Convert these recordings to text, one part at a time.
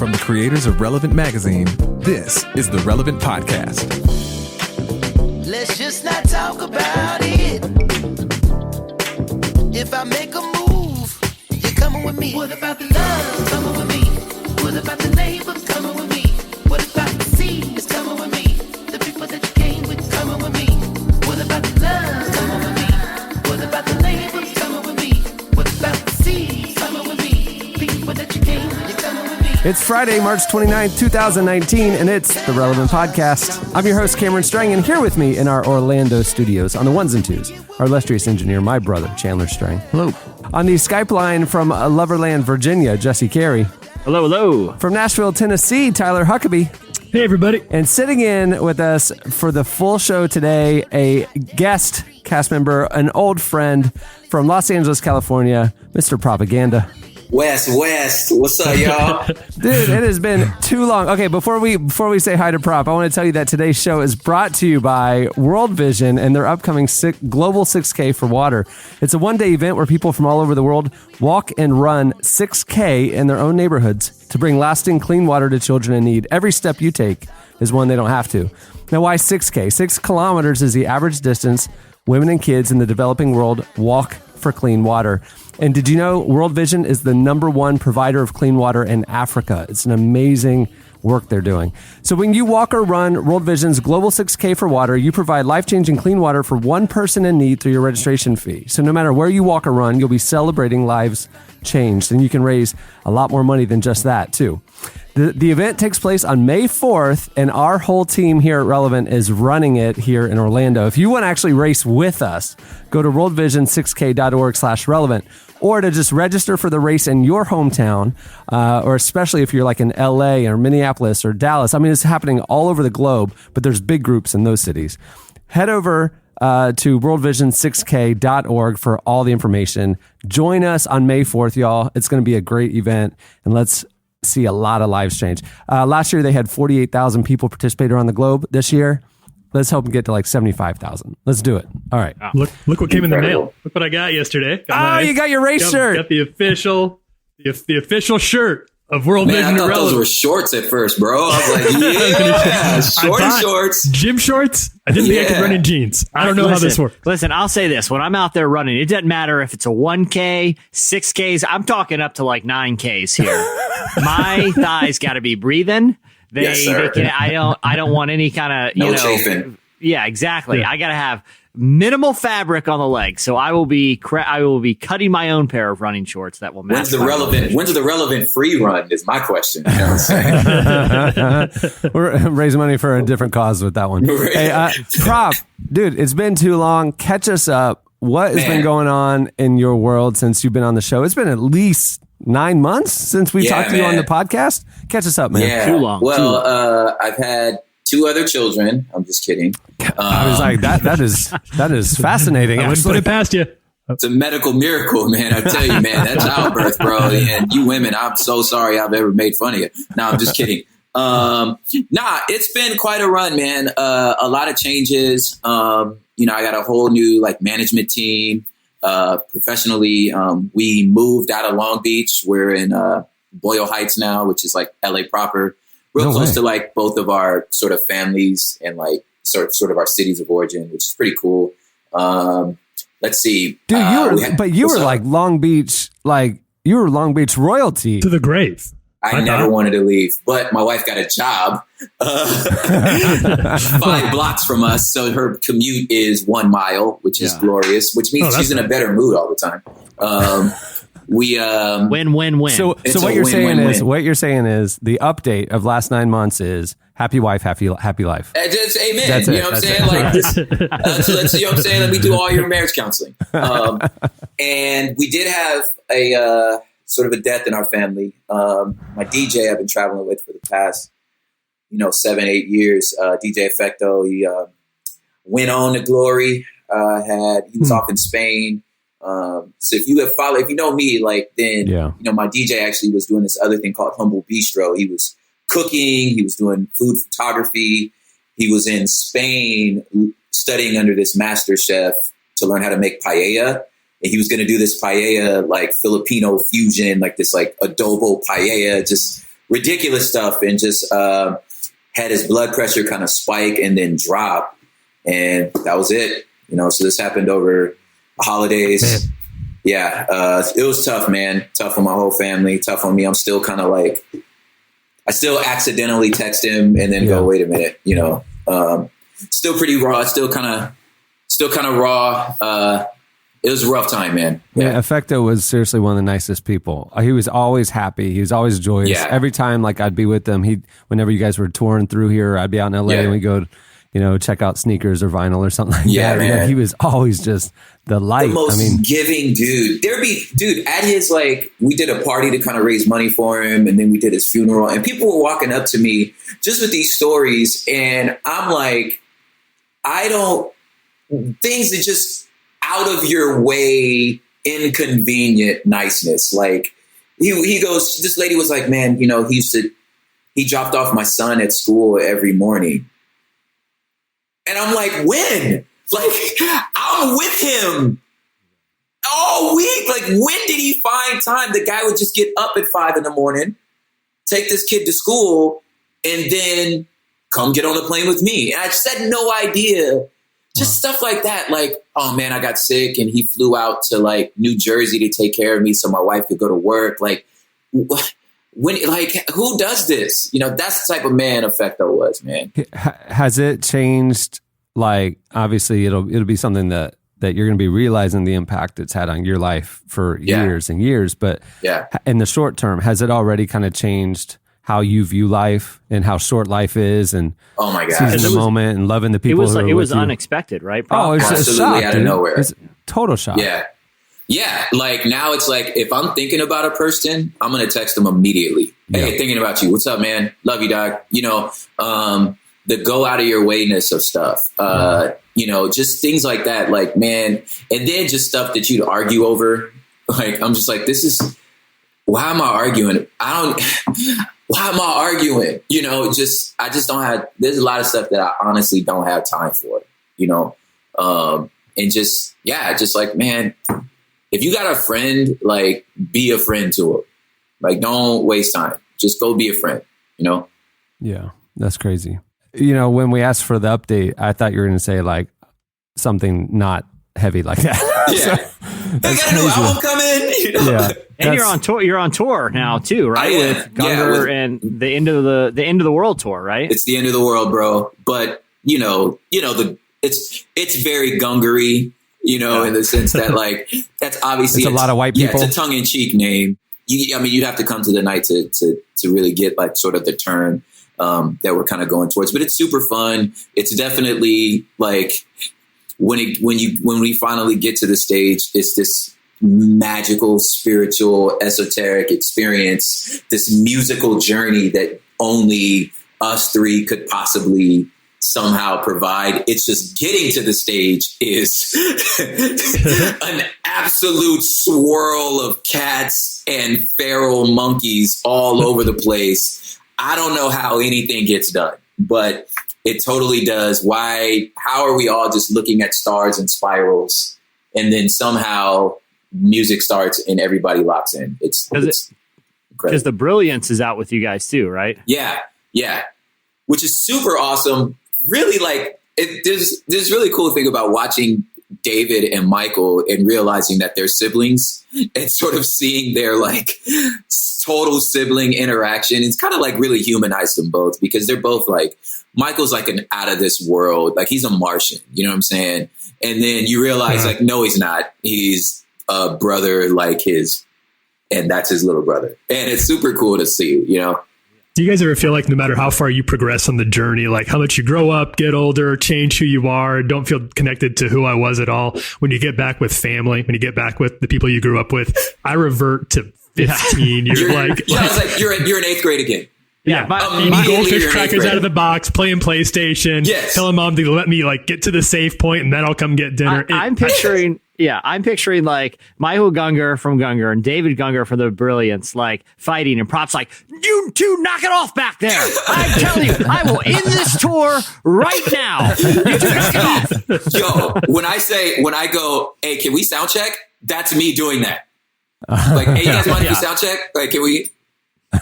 From the creators of Relevant Magazine, this is the Relevant Podcast. Let's just not talk about it. If I make a move, you're coming with me. What about the love coming with me? What about the neighbors coming with me? What about the seas coming with me? The people that you came with coming with me. What about the love coming with me? What about the neighbors coming with me? What about the seas coming with me? People that you came with, you're coming with me. It's Friday, March 29th, 2019, and it's the Relevant Podcast. I'm your host, Cameron Strang, and here with me in our Orlando studios on the ones and twos, our illustrious engineer, my brother, Chandler Strang. Hello. On the Skype line from Loverland, Virginia, Jesse Carey. Hello, hello. From Nashville, Tennessee, Tyler Huckabee. Hey, everybody. And sitting in with us for the full show today, a guest cast member, an old friend from Los Angeles, California, Mr. Propaganda. West, what's up, y'all? Dude, it has been too long. Okay, before we say hi to Prop, I want to tell you that today's show is brought to you by World Vision and their upcoming Global 6K for Water. It's a one-day event where people from all over the world walk and run 6K in their own neighborhoods to bring lasting clean water to children in need. Every step you take is one they don't have to. Now, why 6K? 6 kilometers is the average distance women and kids in the developing world walk for clean water. And did you know World Vision is the #1 provider of clean water in Africa? It's an amazing work they're doing. So when you walk or run World Vision's Global 6K for Water, you provide life-changing clean water for one person in need through your registration fee. So no matter where you walk or run, you'll be celebrating lives changed. And you can raise a lot more money than just that, too. The event takes place on May 4th, and our whole team here at Relevant is running it here in Orlando. If you want to actually race with us, go to worldvision6k.org/relevant, or to just register for the race in your hometown, or especially if you're like in LA or Minneapolis or Dallas. I mean, it's happening all over the globe, but there's big groups in those cities. Head over to worldvision6k.org for all the information. Join us on May 4th, y'all. It's going to be a great event, and let's see a lot of lives change. Last year, they had 48,000 people participate around the globe. This year, let's hope and get to like 75,000. Let's do it. All right. Look what came in the mail. Look what I got yesterday. You got your race shirt. Got the official shirt of World Vision. I thought those were shorts at first, bro. I was like, yeah, shorts. Gym shorts. I didn't think I could run in jeans. I don't know how this works. Listen, I'll say this. When I'm out there running, it doesn't matter if it's a 1K, 6Ks. I'm talking up to like 9Ks here. My thighs got to be breathing. They can. I don't want any kind of, chafing. Yeah, exactly. Yeah. I got to have minimal fabric on the legs. So I will be cutting my own pair of running shorts that will match. When's the relevant free run is my question. You know what I'm saying? We're raising money for a different cause with that one. Hey, Prop, dude, it's been too long. Catch us up. What has been going on in your world since you've been on the show? It's been at least 9 months since we talked to you on the podcast. Catch us up, man. Yeah. Too long. Well, I've had 2 other children. I'm just kidding. I was like, that is fascinating. I wouldn't put it past you. It's a medical miracle, man. I tell you, man, that childbirth, bro. And you women, I'm so sorry I've ever made fun of you. No, I'm just kidding. It's been quite a run, man. A lot of changes. I got a whole new management team. Professionally, we moved out of Long Beach. We're in Boyle Heights now, which is like LA proper. Real close to both of our sort of families and sort of our cities of origin, which is pretty cool. Let's see. Dude, you were Long Beach, you were Long Beach royalty. To the grave. I never wanted to leave, but my wife got a job 5 blocks from us. So her commute is 1 mile, which is glorious, which means she's in a better mood all the time. Win. So what you're saying is the update of last 9 months is happy wife, happy life. Just amen. That's you it. know what I'm saying? So let's, you know what I'm saying? Let me do all your marriage counseling. And we did have a sort of a death in our family. My DJ I've been traveling with for the past, 7-8 years, DJ Effecto, he went on to glory. He was off in Spain. So if you know me, then my DJ actually was doing this other thing called Humble Bistro. He was cooking, he was doing food photography. He was in Spain studying under this master chef to learn how to make paella. And he was going to do this paella, Filipino fusion, this adobo paella, just ridiculous stuff, and just had his blood pressure kind of spike and then drop, and that was it. So this happened over the holidays. Man. Yeah, it was tough, man. Tough on my whole family. Tough on me. I'm still kind of like, I still accidentally text him and then go, wait a minute. Still pretty raw. Still kind of raw. It was a rough time, man. Yeah, Effecto was seriously one of the nicest people. He was always happy. He was always joyous. Yeah. Every time, like, I'd be with him. Whenever you guys were touring through here, I'd be out in LA and we go, check out sneakers or vinyl or something like that. Man. He was always just the light. The most giving dude. At his, we did a party to kind of raise money for him, and then we did his funeral, and people were walking up to me just with these stories, and I'm like, things that just out of your way, inconvenient niceness. Like he goes, this lady was like, man, he dropped off my son at school every morning. And I'm like, when? I'm with him all week. When did he find time? The guy would just get up at 5 a.m, take this kid to school, and then come get on the plane with me. And I just had no idea. Just stuff like that. Oh man, I got sick and he flew out to New Jersey to take care of me so my wife could go to work. Who does this? That's the type of man Effecto was, man. Has it changed? Obviously it'll be something that you're going to be realizing the impact it's had on your life for years and years. But in the short term, has it already kind of changed how you view life and how short life is, and oh my god, seizing the moment and loving the people? It was unexpected, right? Oh, it's absolutely shock, out of nowhere. It's total shock. Yeah. Now it's if I'm thinking about a person, I'm gonna text them immediately. Hey, thinking about you. What's up, man? Love you, dog. The go out of your wayness of stuff. Just things like that. Man, and then just stuff that you'd argue over. I'm just this is. Why am I arguing? Why am I arguing? I just don't have, there's a lot of stuff that I honestly don't have time for, and just man, if you got a friend, be a friend to him. Don't waste time. Just go be a friend, Yeah, that's crazy. When we asked for the update, I thought you were going to say something not heavy like that. Yeah. They got a new album coming. Yeah. And you're on tour. You're on tour now too, right? With Gungor and the end of the world tour, right? It's the end of the world, bro. But it's very Gungory, in the sense that that's obviously it's a lot of white people. Yeah, it's a tongue in cheek name. You'd have to come to the night to really get sort of the turn that we're kind of going towards. But it's super fun. It's definitely when we finally get to the stage, it's this magical, spiritual, esoteric experience, this musical journey that only us three could possibly somehow provide. It's just getting to the stage is an absolute swirl of cats and feral monkeys all over the place. I don't know how anything gets done, but it totally does. How are we all just looking at stars and spirals, and then somehow music starts and everybody locks in? It's incredible. Because The Brilliance is out with you guys too, right? Yeah. Which is super awesome. Really, there's really cool thing about watching David and Michael and realizing that they're siblings and sort of seeing their total sibling interaction. It's kind of really humanized them both, because they're both Michael's an out of this world. He's a Martian, you know what I'm saying? And then you realize no, he's not. He's a brother like his, and that's his little brother. And it's super cool to see, Do you guys ever feel no matter how far you progress on the journey, how much you grow up, get older, change who you are, don't feel connected to who I was at all, when you get back with family, when you get back with the people you grew up with, I revert to 15. You're you're in 8th grade again. Yeah, eating goldfish crackers out of the box, playing PlayStation, telling mom to let me get to the safe point, and then I'll come get dinner. I'm picturing Michael Gungor from Gungor and David Gungor from The Brilliance, fighting, and Prop's you two knock it off back there. I'm telling you, I will end this tour right now. You two knock it off. Yo, when I go, hey, can we sound check? That's me doing that. Hey, you guys mind if we sound check? Can we?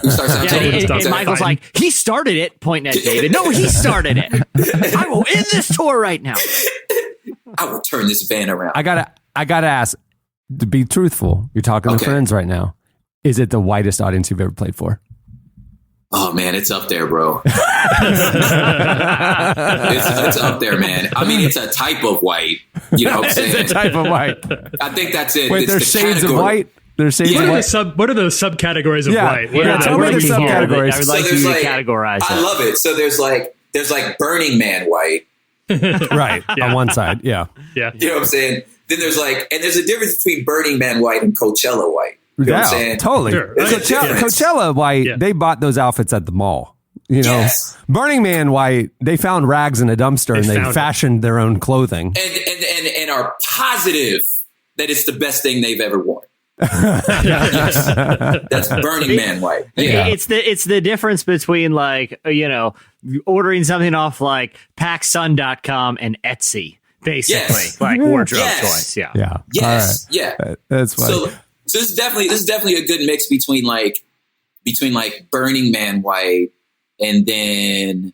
Who starts Yeah, October? and Michael's like, he started it, pointing at David. No, he started it. I will end this tour right now. I will turn this van around. I gotta ask, to be truthful, you're talking to Okay. friends right now. Is it the whitest audience you've ever played for? Oh man, it's up there, bro. it's up there, man. I mean, it's a type of white. You know what I'm saying? It's a type of white. I think that's it. Wait, It's there's the shades of category. white? There's shades Yeah. of white? What are the subcategories of Yeah. white? Yeah, tell me the subcategories. I would So like there's you to categorize I it. love it. So there's like Burning Man white. Right. On one side. Yeah. Yeah. You know what I'm saying? Then there's and there's a difference between Burning Man white and Coachella white. You know what I'm saying? Totally. Sure. Coachella white, Yeah. they bought those outfits at the mall. You know, Yes. Burning Man white, they found rags in a dumpster and they found it. fashioned their own clothing. And are positive that it's the best thing they've ever worn. Yes. That's Burning Man white. Yeah. It's the difference between ordering something off like PacSun.com and Etsy, basically, Yes. like wardrobe Yes. choice. Yeah. Yeah. Yes. All right. Yeah. That's funny. So this is definitely a good mix between Burning Man white and then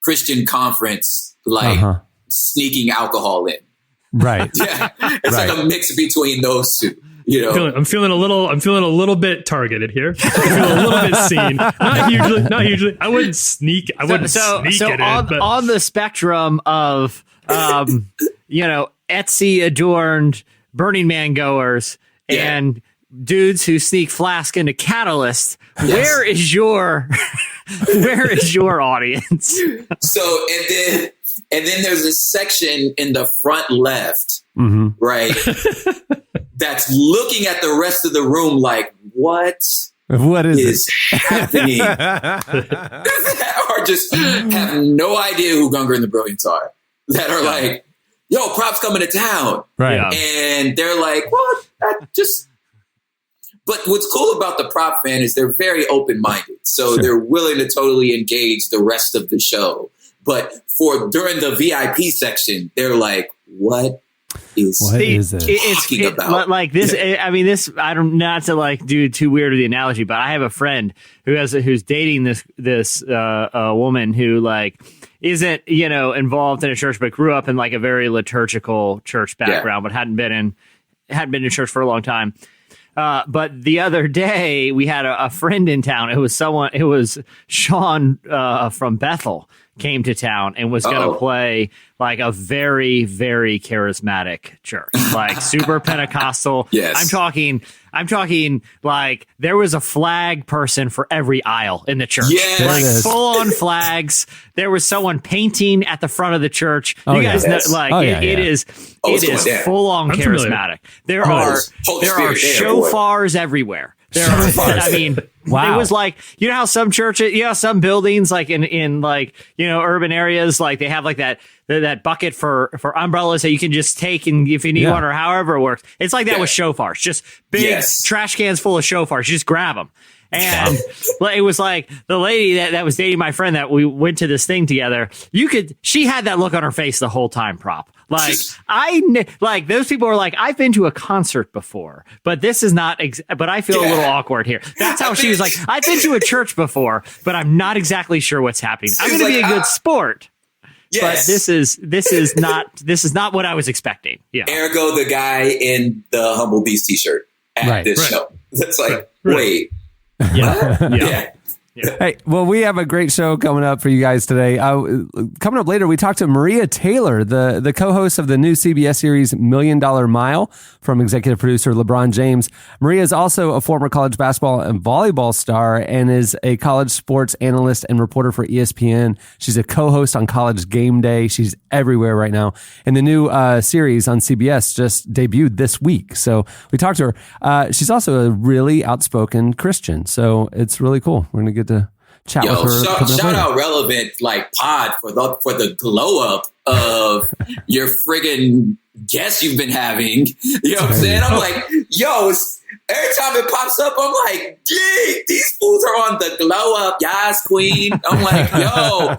Christian Conference sneaking alcohol in. Right. Yeah, it's like a mix between those two. You know, I'm feeling a little bit targeted here. I'm feeling a little bit seen. Not hugely. I wouldn't sneak. I wouldn't sneak it in. But on the spectrum of Etsy adorned Burning Man goers and dudes who sneak flask into Catalyst, where is your audience? So and then there's a section in the front left, right, that's looking at the rest of the room like, what is happening? Or just have no idea who Gungor and the Brilliants are. That are like, yo, Prop's coming to town. Right. Yeah. And they're like, well, but what's cool about the Prop fan is they're very open-minded. So they're willing to totally engage the rest of the show. But during the VIP section, they're like, what is it? talking about? Like this, I mean, this, I don't, not to do too weird of the analogy, but I have a friend who's dating this woman who isn't, involved in a church, but grew up in a very liturgical church background, but hadn't been in church for a long time. But the other day we had a friend in town. It was Sean from Bethel came to town and was going to play a very, very charismatic church, super Pentecostal. Yes. I'm talking there was a flag person for every aisle in the church. Yes. Full on flags. There was someone painting at the front of the church. You guys know, it is full on charismatic. There are shofars everywhere. There are, I mean, wow. It was how some churches, some buildings in urban areas, they have that bucket for umbrellas that you can just take and if you need one or however it works. It's like that with shofars, just big trash cans full of shofars. You just grab them. And it was the lady that was dating my friend that we went to this thing together. She had that look on her face the whole time, Prop. Those people are I've been to a concert before, but this is not, but I feel a little awkward here. That's how she was I've been to a church before, but I'm not exactly sure what's happening. I'm going to be a good sport. Yes. But this is not what I was expecting. Yeah. Ergo, the guy in the Humble Beast t-shirt at this show. It's wait. Yeah. Hey, well, we have a great show coming up for you guys today. Coming up later, we talked to Maria Taylor, the co-host of the new CBS series $1 Million Mile from executive producer LeBron James. Maria is also a former college basketball and volleyball star and is a college sports analyst and reporter for ESPN. She's a co-host on College Game Day. She's everywhere right now. And the new series on CBS just debuted this week. So we talked to her. She's also a really outspoken Christian. So it's really cool. We're going to get to chat with her. Shout out Relevant pod for the glow up of your friggin' guests you've been having. You know what I'm saying? I'm every time it pops up, I'm like, gee, these fools are on the glow up. Yes, queen. I'm like, yo.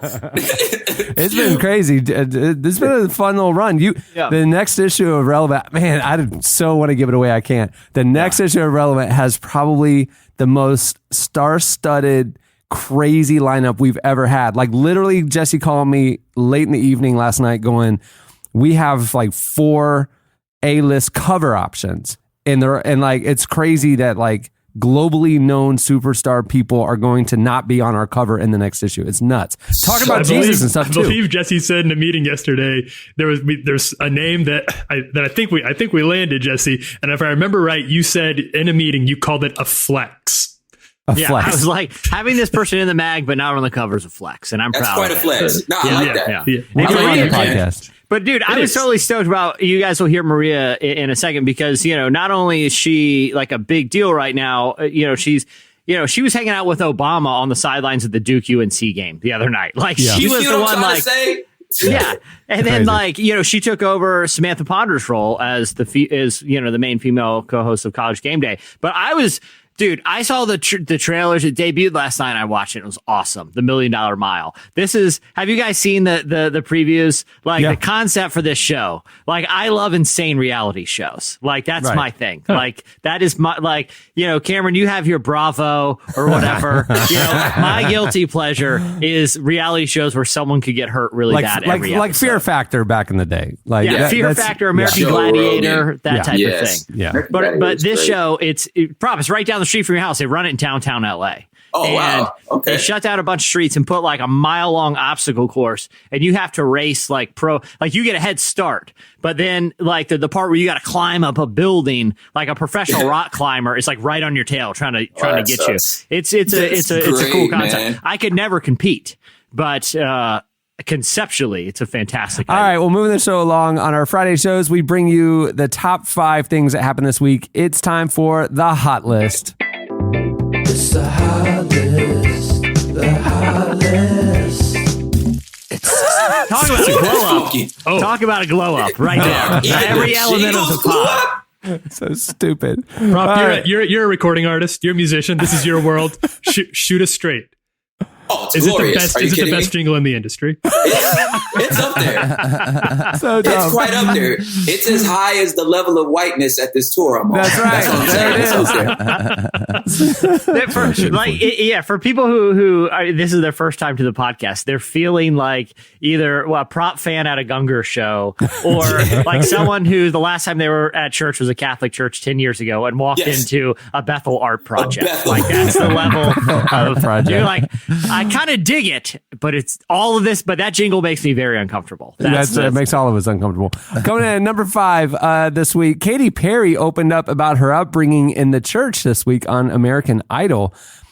It's been crazy. It's been a fun little run. The next issue of Relevant, man, I so want to give it away. I can't. The next issue of Relevant has probably the most star-studded, crazy lineup we've ever had. Like literally, Jesse called me late in the evening last night going, we have like 4 A-list cover options. And like, it's crazy that like globally known superstar people are going to not be on our cover in the next issue. It's nuts. Talk about Jesus and stuff too. I believe Jesse said in a meeting yesterday there's a name that I think we landed, Jesse. And if I remember right, you said in a meeting you called it a flex. Flex. I was like, having this person in the mag but not on the cover is a flex, and I'm That's proud quite of a it. flex. No, I like that. Yeah. We'll I get like on the it, man. podcast. But dude, I was totally stoked about, you guys will hear Maria in a second, because, not only is she like a big deal right now, she was hanging out with Obama on the sidelines of the Duke UNC game the other night. Like she was the one like, yeah. And then she took over Samantha Ponder's role as the main female co-host of College Game Day. But dude, I saw the trailers. It debuted last night. I watched it. It was awesome. The $1 Million Mile. Have you guys seen the previews? Like the concept for this show. Like I love insane reality shows. Like that's my thing. Like that is my, Cameron, you have your Bravo or whatever. My guilty pleasure is reality shows where someone could get hurt really bad. Like Fear Factor back in the day. Like Fear Factor, American Gladiator, that type of thing. Yeah. But this show, it's right down the street from your house. They run it in downtown LA. Oh, wow. Okay. They shut down a bunch of streets and put like a mile-long obstacle course, and you have to race like you get a head start, but then like the part where you got to climb up a building like a professional rock climber, it's like right on your tail trying to get sucks. you. It's a cool concept. Man. I could never compete, but conceptually, it's a fantastic idea. All right, well, moving the show along, on our Friday shows, we bring you the top 5 things that happened this week. It's time for the Hot List. It's the hot list. The hot list. Talk about a glow up. Talk about a glow up right there. Every element of the pop. So stupid. Rob, you're a recording artist. You're a musician. This is your world. Shoot us straight. Oh, it's glorious. Is it the best jingle in the industry? It's up there. So dumb. It's quite up there. It's as high as the level of whiteness at this tour I'm on. That's right. For people who this is their first time to the podcast, they're feeling like either a prop fan at a Gungor show or like someone who the last time they were at church was a Catholic church 10 years ago and walked into a Bethel art project. That's the level of project. You're like, I kind of dig it, but it's all of this. But that jingle makes me very uncomfortable. It makes all of us uncomfortable. Coming in at number 5 this week, Katy Perry opened up about her upbringing in the church this week on American Idol.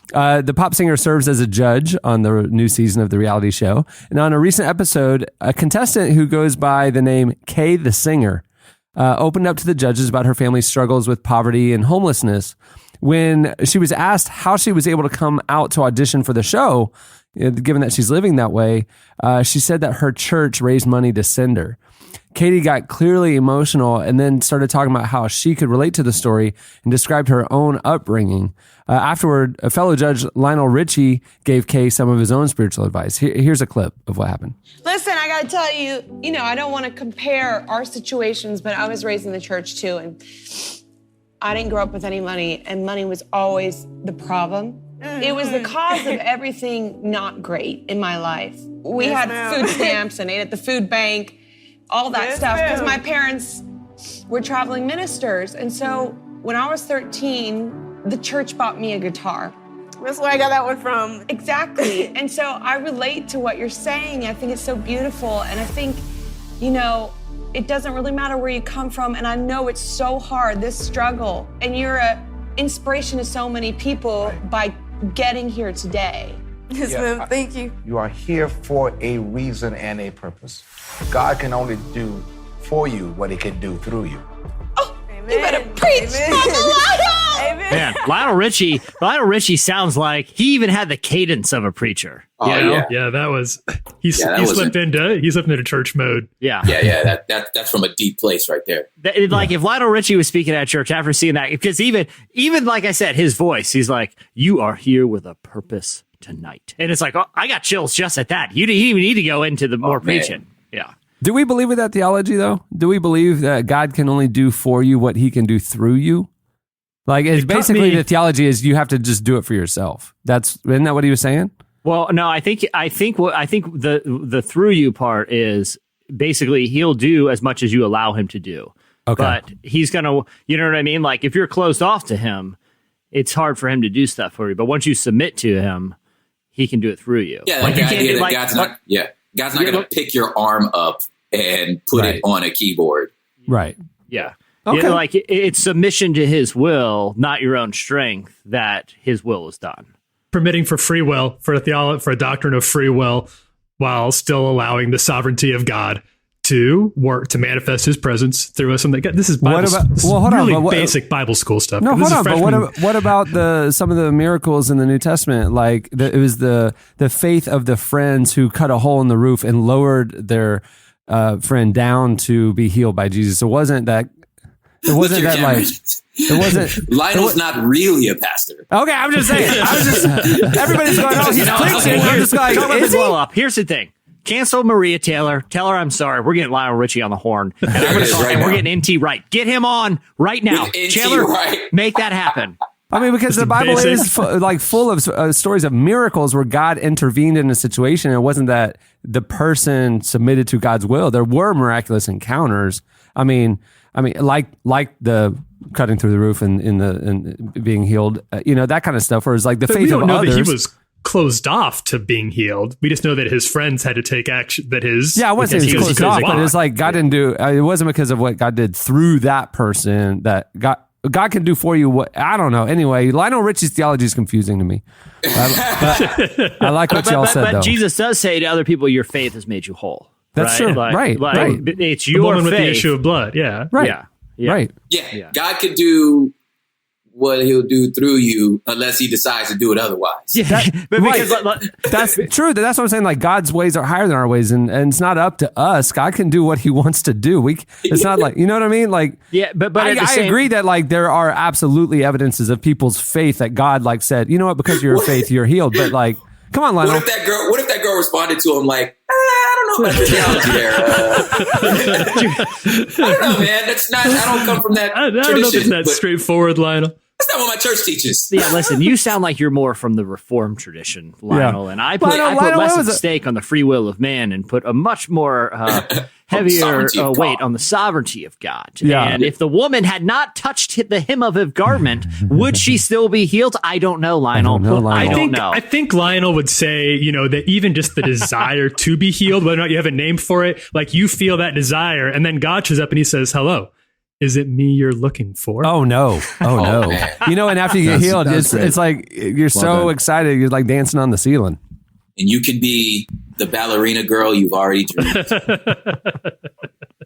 The pop singer serves as a judge on the new season of the reality show. And on a recent episode, a contestant who goes by the name Kay the Singer opened up to the judges about her family's struggles with poverty and homelessness. When she was asked how she was able to come out to audition for the show, given that she's living that way, she said that her church raised money to send her. Katy got clearly emotional and then started talking about how she could relate to the story and described her own upbringing. Afterward, a fellow judge, Lionel Richie, gave Kay some of his own spiritual advice. Here's a clip of what happened. Listen, I got to tell you, I don't want to compare our situations, but I was raised in the church too, and I didn't grow up with any money, and money was always the problem. It was the cause of everything not great in my life. We had food stamps and ate at the food bank, all that stuff, because my parents were traveling ministers. And so when I was 13, the church bought me a guitar. That's where I got that one from. Exactly. And so I relate to what you're saying. I think it's so beautiful. And I think, it doesn't really matter where you come from. And I know it's so hard, this struggle. And you're an inspiration to so many people by getting here today. Yes, ma'am. Thank you. You are here for a reason and a purpose. God can only do for you what he can do through you. Oh, amen. You better preach, Uncle Lionel! Amen. Man, Lionel Richie sounds like he even had the cadence of a preacher. Oh, you know? yeah. Yeah, that was he that slipped into church mode. Yeah. Yeah. That's from a deep place right there. Like if Lionel Richie was speaking at church after seeing that, because even like I said, his voice, he's like, "You are here with a purpose tonight," and it's like, oh, I got chills just at that. You didn't even need to go into the more preaching. Yeah. Do we believe in that theology though? Do we believe that God can only do for you what He can do through you? Like, it's basically the theology is you have to just do it for yourself. Isn't that what he was saying? Well, no, I think the through you part is basically He'll do as much as you allow Him to do. Okay. But He's gonna, you know what I mean? Like if you're closed off to Him, it's hard for Him to do stuff for you. But once you submit to Him, He can do it through you. Yeah, like the idea that like, God's not going to pick your arm up and put it on a keyboard. Right. Yeah. Okay. You know, like it's submission to His will, not your own strength, that His will is done. Permitting for free will, for a doctrine of free will, while still allowing the sovereignty of God to work, to manifest His presence through us. And this is Bible, basic Bible school stuff. No, hold on. But what about some of the miracles in the New Testament? Like it was the faith of the friends who cut a hole in the roof and lowered their friend down to be healed by Jesus. It wasn't that. It wasn't that like. It wasn't. Lionel's not really a pastor. Okay, I'm just saying. Everybody's going, oh, he's preaching. I'm just like, is he? Here's the thing. Cancel Maria Taylor. Tell her I'm sorry. We're getting Lionel Richie on the horn. And we're getting NT Wright. Get him on right now. Chandler, make that happen. I mean, because the Bible is full of stories of miracles where God intervened in a situation. It wasn't that the person submitted to God's will. There were miraculous encounters. I mean, like the cutting through the roof and being healed. That kind of stuff. Where it's like the faith we don't of know others. That he was closed off to being healed. We just know that his friends had to take action. That I wouldn't say he was closed off, but it's like God didn't do. It wasn't because of what God did through that person that God can do for you what I don't know. Anyway, Lionel Richie's theology is confusing to me. I like what y'all said, though. But Jesus does say to other people, "Your faith has made you whole." That's true. Right. It's the your woman faith with the issue of blood. Yeah. Right. Yeah. Right. Yeah. God could do what He'll do through you unless He decides to do it otherwise. Yeah. That's true. That's what I'm saying. Like God's ways are higher than our ways, and it's not up to us. God can do what He wants to do. It's not like, you know what I mean? Like, yeah, but I agree that like there are absolutely evidences of people's faith that God like said, you know what, because of your faith, you're healed. But like, come on, Lionel. What if that girl responded to him like, I don't know about the theology there. I don't know, man. That's not. I don't come from that tradition. I don't know if it's that straightforward, Lionel. That's not what my church teaches. Yeah, listen, you sound like you're more from the Reformed tradition, Lionel, and I put less of a stake on the free will of man and put a much more heavier weight on the sovereignty of God. Yeah. And if the woman had not touched the hem of his garment, would she still be healed? I don't know, Lionel. I don't know. I think Lionel would say, that even just the desire to be healed, whether or not you have a name for it, like you feel that desire, and then God shows up and He says, "Hello. Is it me you're looking for?" Oh no! No! Man. And after you get healed, it's like you're so excited, you're like dancing on the ceiling. And you can be the ballerina girl you've already dreamed.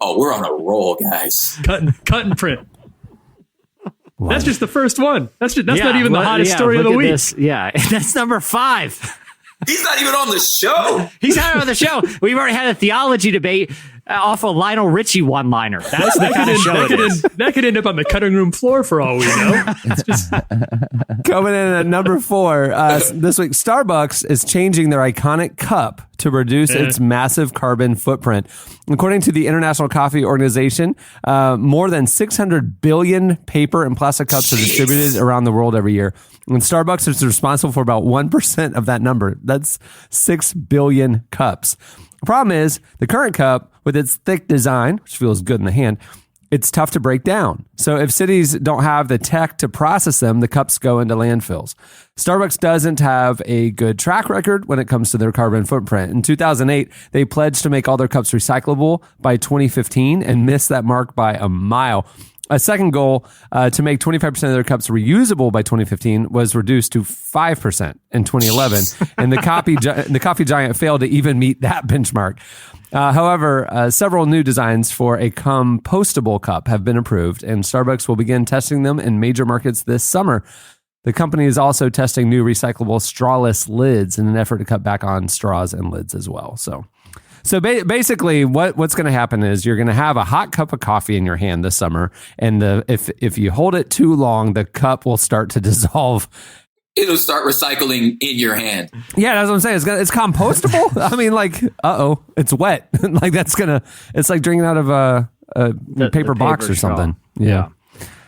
Oh, we're on a roll, guys. Cut and print. Wow. That's just the first one. That's not even the hottest story of the week. Yeah, that's number 5. He's not even on the show. He's not on the show. We've already had a theology debate off a Lionel Richie one-liner. That's the kind of show that could end up on the cutting room floor for all we know. It's just coming in at number 4 this week. Starbucks is changing their iconic cup to reduce its massive carbon footprint. According to the International Coffee Organization, more than 600 billion paper and plastic cups are distributed around the world every year. And Starbucks is responsible for about 1% of that number. That's 6 billion cups. The problem is the current cup, with its thick design, which feels good in the hand, it's tough to break down. So if cities don't have the tech to process them, the cups go into landfills. Starbucks doesn't have a good track record when it comes to their carbon footprint. In 2008, they pledged to make all their cups recyclable by 2015 and missed that mark by a mile. A second goal to make 25% of their cups reusable by 2015 was reduced to 5% in 2011, and the coffee giant failed to even meet that benchmark. However, several new designs for a compostable cup have been approved, and Starbucks will begin testing them in major markets this summer. The company is also testing new recyclable strawless lids in an effort to cut back on straws and lids as well. So basically, what's going to happen is you're going to have a hot cup of coffee in your hand this summer, and if you hold it too long, the cup will start to dissolve. It'll start recycling in your hand. Yeah, that's what I'm saying. It's compostable. I mean, like, it's wet. Like it's like drinking out of a paper box or something. Yeah.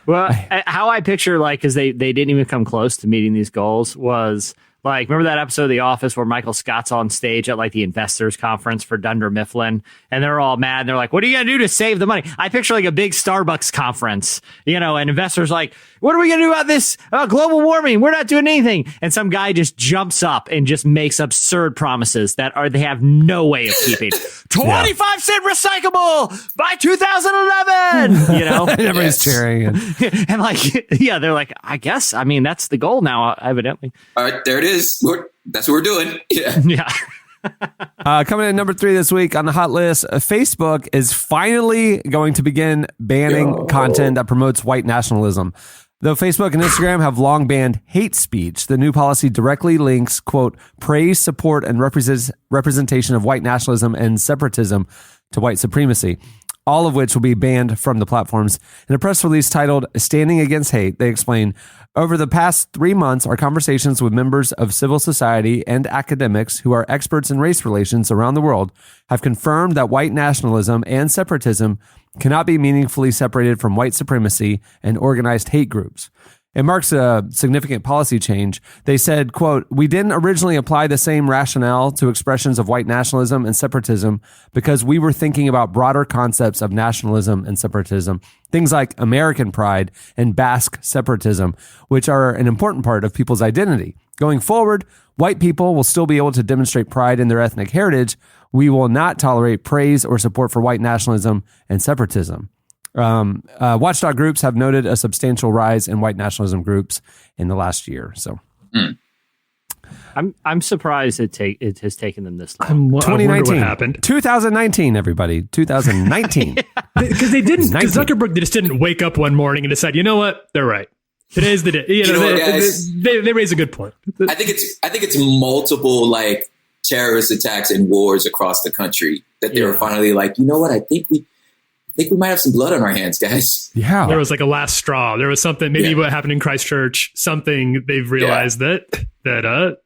Well, how I picture, like, because they didn't even come close to meeting these goals was, like, remember that episode of The Office where Michael Scott's on stage at, like, the investors conference for Dunder Mifflin, and they're all mad, and they're like, what are you going to do to save the money? I picture, like, a big Starbucks conference, and investors like, what are we going to do about this? Global warming. We're not doing anything. And some guy just jumps up and just makes absurd promises that they have no way of keeping. 25-cent recyclable by 2011. And everybody's cheering. And like, they're like, I guess, I mean, that's the goal now, evidently. All right, there it is. That's what we're doing. Yeah. Coming in number 3 this week on the hot list, Facebook is finally going to begin banning content that promotes white nationalism. Though Facebook and Instagram have long banned hate speech, the new policy directly links, quote, praise, support, and representation of white nationalism and separatism to white supremacy, all of which will be banned from the platforms. In a press release titled Standing Against Hate, they explain, over the past 3 months, our conversations with members of civil society and academics who are experts in race relations around the world have confirmed that white nationalism and separatism cannot be meaningfully separated from white supremacy and organized hate groups. It marks a significant policy change. They said, quote, we didn't originally apply the same rationale to expressions of white nationalism and separatism because we were thinking about broader concepts of nationalism and separatism, things like American pride and Basque separatism, which are an important part of people's identity. Going forward, white people will still be able to demonstrate pride in their ethnic heritage. We will not tolerate praise or support for white nationalism and separatism. Watchdog groups have noted a substantial rise in white nationalism groups in the last year. So, I'm surprised it has taken them this long. 2019, what happened. 2019, everybody, 2019. Because they didn't. Because Zuckerberg just didn't wake up one morning and decide, you know what, they're right. Today's the day. They raise a good point. I think it's multiple like terrorist attacks and wars across the country that they were finally like, you know what, I think we might have some blood on our hands, guys. Yeah. There was like a last straw. There was something, maybe what happened in Christchurch, something they've realized that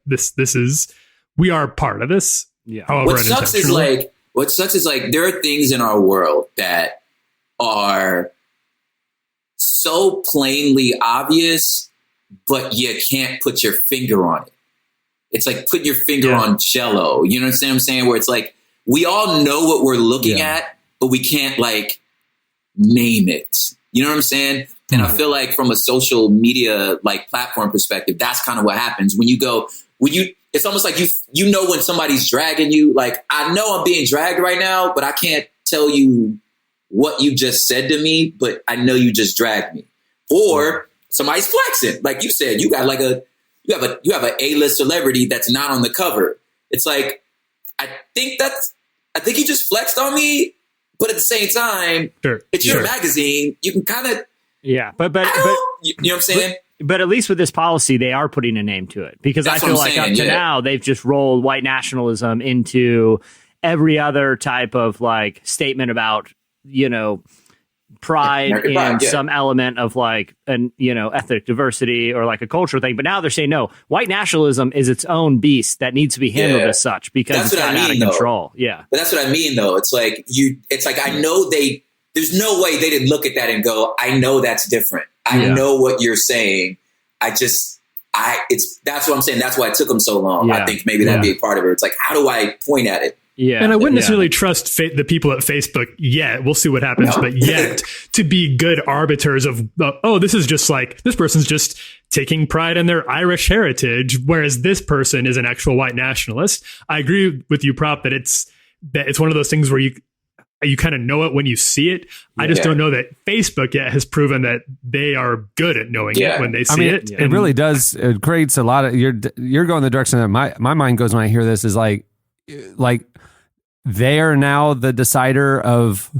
this is, we are part of this. Yeah. However, what sucks is like there are things in our world that are so plainly obvious, but you can't put your finger on it. It's like put your finger on Jell-O. You know what I'm saying? Where it's like, we all know what we're looking at, but we can't like name it. You know what I'm saying? And I feel like from a social media like platform perspective, that's kind of what happens when it's almost like you know when somebody's dragging you. Like, I know I'm being dragged right now, but I can't tell you what you just said to me, but I know you just dragged me. Or somebody's flexing, like you said, you got like you have a A-list celebrity that's not on the cover. It's like, I think you just flexed on me. But at the same time, it's your magazine. You can kind of, but you know what I'm saying? But at least with this policy, they are putting a name to it, because I feel like up to now they've just rolled white nationalism into every other type of like statement about, pride and some element of like ethnic diversity or like a cultural thing. But now they're saying, no, white nationalism is its own beast that needs to be handled as such, because it's got out of control. Yeah. But that's what I mean though. It's like I know there's no way they didn't look at that and go, I know that's different. I know what you're saying. That's what I'm saying. That's why it took them so long. I think maybe that'd be a part of it. It's like, how do I point at it? Yeah. And I wouldn't necessarily trust the people at Facebook yet. We'll see what happens, but yet to be good arbiters of, this is just like, this person's just taking pride in their Irish heritage, whereas this person is an actual white nationalist. I agree with you, Prop, that it's one of those things where you kind of know it when you see it. I just don't know that Facebook yet has proven that they are good at knowing it when they see it. It really does. It creates a lot of, you're going the direction that my mind goes when I hear this is like they are now the decider of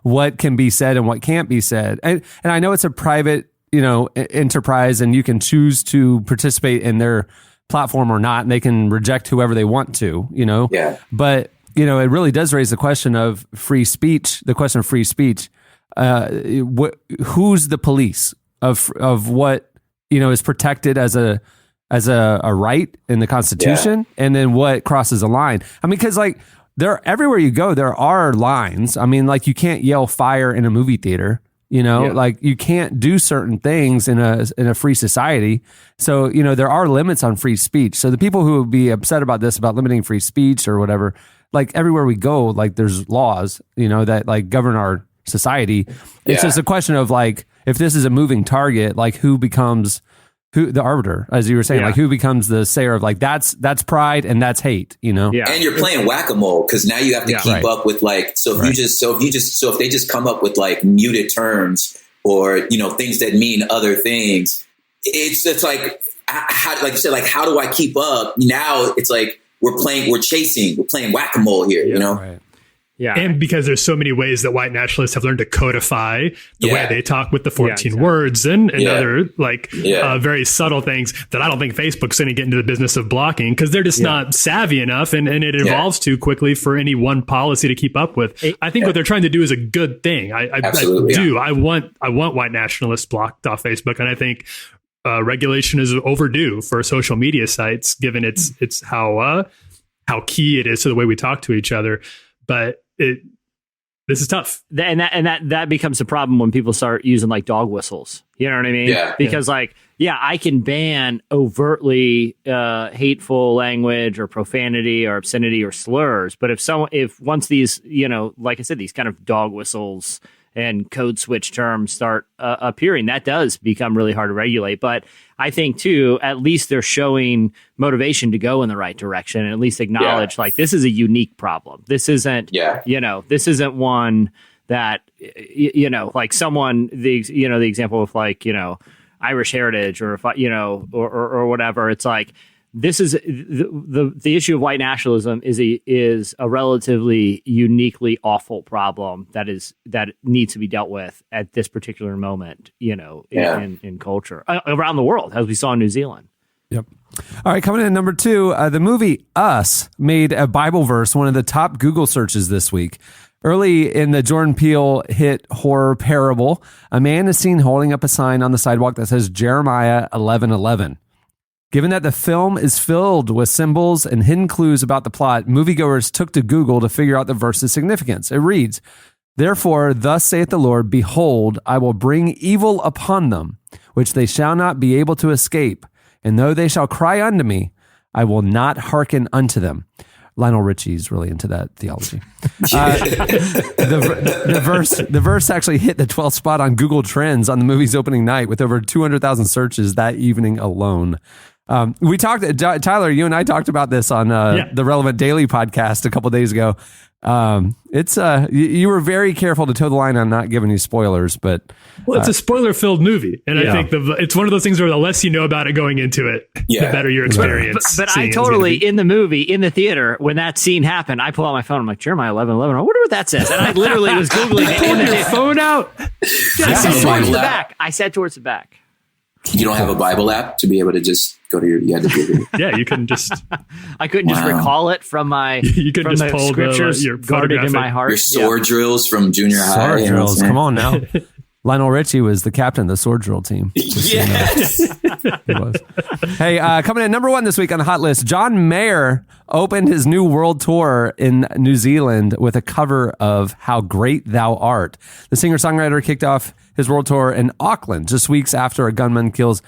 what can be said and what can't be said. And I know it's a private, enterprise, and you can choose to participate in their platform or not, and they can reject whoever they want to, but it really does raise the question of free speech, who's the police of what, is protected as a right in the Constitution, and then what crosses a line. I mean, because everywhere you go, there are lines. I mean, you can't yell fire in a movie theater. You can't do certain things in a free society. So, there are limits on free speech. So the people who would be upset about this, about limiting free speech or whatever, everywhere we go, there's laws, that govern our society. It's just a question of if this is a moving target, who becomes the arbiter, as you were saying, who becomes the sayer of that's pride and that's hate, And you're playing whack-a-mole because now you have to keep up with if they just come up with muted terms or, things that mean other things, it's how you said, how do I keep up? Now it's we're playing whack-a-mole here, Right. Yeah. And because there's so many ways that white nationalists have learned to codify the way they talk with the 14 words and other very subtle things that I don't think Facebook's going to get into the business of blocking because they're just not savvy enough and it evolves too quickly for any one policy to keep up with. I think what they're trying to do is a good thing. I do. I want white nationalists blocked off Facebook, and I think regulation is overdue for social media sites, given it's how key it is to the way we talk to each other. But this is tough, and that becomes a problem when people start using dog whistles. You know what I mean? Yeah. Because I can ban overtly hateful language or profanity or obscenity or slurs, but if once these like I said, these kind of dog whistles and code switch terms start appearing, that does become really hard to regulate. But I think too, at least they're showing motivation to go in the right direction and at least acknowledge this is a unique problem. This isn't, this isn't one that, someone, the example of Irish heritage or or whatever. It's this is the issue of white nationalism is a relatively uniquely awful problem that needs to be dealt with at this particular moment, in culture around the world, as we saw in New Zealand. Yep. All right, coming in at number 2, the movie Us made a Bible verse one of the top Google searches this week. Early in the Jordan Peele hit horror Parable, a man is seen holding up a sign on the sidewalk that says Jeremiah 11:11. Given that the film is filled with symbols and hidden clues about the plot, moviegoers took to Google to figure out the verse's significance. It reads, "Therefore, thus saith the Lord, behold, I will bring evil upon them, which they shall not be able to escape. And though they shall cry unto me, I will not hearken unto them." Lionel Richie's really into that theology. The verse actually hit the 12th spot on Google Trends on the movie's opening night with over 200,000 searches that evening alone. We talked, Tyler, you and I talked about this on the Relevant Daily podcast a couple days ago. It's you were very careful to toe the line on not giving you spoilers, but it's a spoiler-filled movie, and I think it's one of those things where the less you know about it going into it, the better your experience. But I totally in the movie in the theater when that scene happened, I pull out my phone. I'm like, Jeremiah 11:11. I wonder what that says, and I literally was googling it. Pull your phone out. I said towards the back. I said towards the back. You don't have a Bible app to be able to just go to you had to Google it. Yeah, you can just. I couldn't just recall it from my. You could just pull scriptures your guarded in my heart. Your sword drills from junior high. Sword drills, come on now. Lionel Richie was the captain of the sword drill team. Yes. He was. Hey, coming in number 1 this week on the hot list, John Mayer opened his new world tour in New Zealand with a cover of How Great Thou Art. The singer-songwriter kicked off his world tour in Auckland just weeks after a gunman killed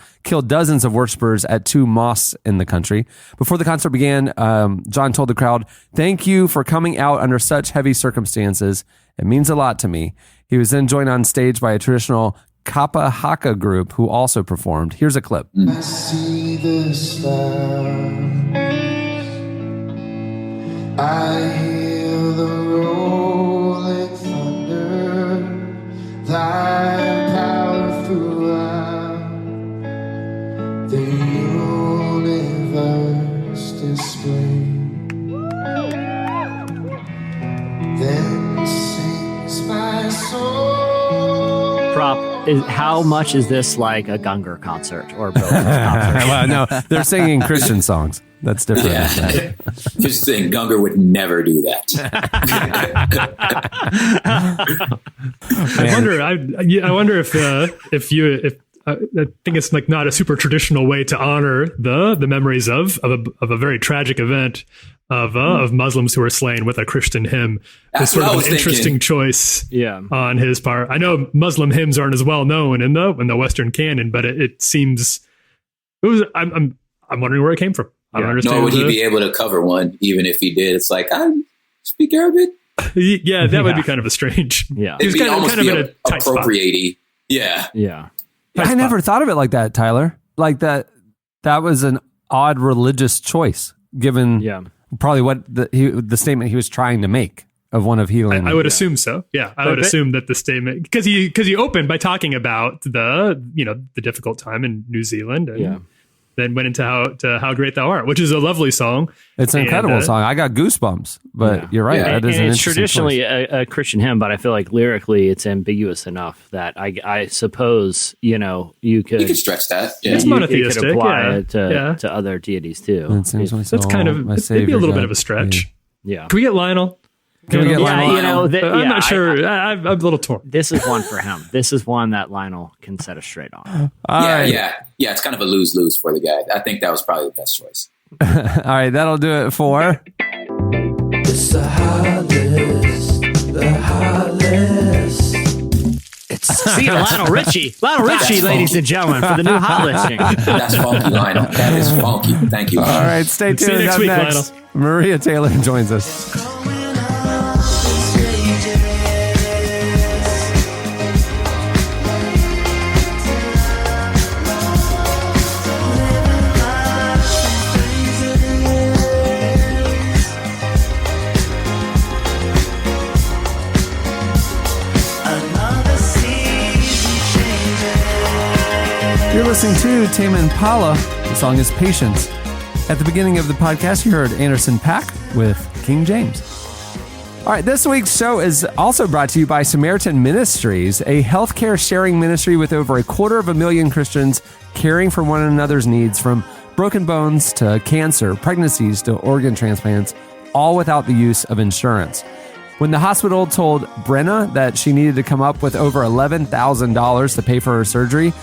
dozens of worshipers at 2 mosques in the country. Before the concert began, John told the crowd, "Thank you for coming out under such heavy circumstances. It means a lot to me." He was then joined on stage by a traditional Kapa Haka group who also performed. Here's a clip. I see the stars. I hear the rolling divine power throughout the universe display. Then sings my soul. Prop, how much is this like a Gungor concert or a Bill Withers concert? Well, no, they're singing Christian songs. That's different. Yeah. Just saying, Gungor would never do that. I wonder if I think it's like not a super traditional way to honor the memories of a very tragic event of Muslims who were slain with a Christian hymn. It's sort of an interesting choice on his part. I know Muslim hymns aren't as well known in the Western canon, but it seems I'm wondering where it came from. I don't understand. Nor would he be able to cover one, even if he did. It's like, I speak Arabic. Yeah, that would be kind of a strange. Yeah, it'd be almost in a tight appropriate-y. Yeah, yeah. I never thought of it like that, Tyler. Like that was an odd religious choice, given probably what the statement he was trying to make of one of healing. I would assume so. Yeah, I would assume that the statement, because he opened by talking about the difficult time in New Zealand, and then went into how great thou art, which is a lovely song. It's an incredible song. I got goosebumps. But you're right. That is an it's traditionally a Christian hymn, but I feel like lyrically it's ambiguous enough that I suppose you could stretch that. Yeah. It's monotheistic. You could apply it to other deities too. That's kind of maybe a little bit of a stretch. Yeah. Can we get Lionel? Can we get Lionel? I'm not sure. I'm a little torn. This is one for him. This is one that Lionel can set us straight on. Yeah. It's kind of a lose-lose for the guy. I think that was probably the best choice. All right, that'll do it for. It's the hot list. The hot list. See, Lionel Richie, ladies and gentlemen, for the new hot listing. That's funky, Lionel. That is funky. Thank you. All right, stay tuned. See you next week, next, Lionel. Maria Taylor joins us. You're listening to Tame Impala. The song is Patience. At the beginning of the podcast, you heard Anderson .Paak with King James. All right, this week's show is also brought to you by Samaritan Ministries, a healthcare sharing ministry with over 250,000 Christians caring for one another's needs, from broken bones to cancer, pregnancies to organ transplants, all without the use of insurance. When the hospital told Brenna that she needed to come up with over $11,000 to pay for her surgery,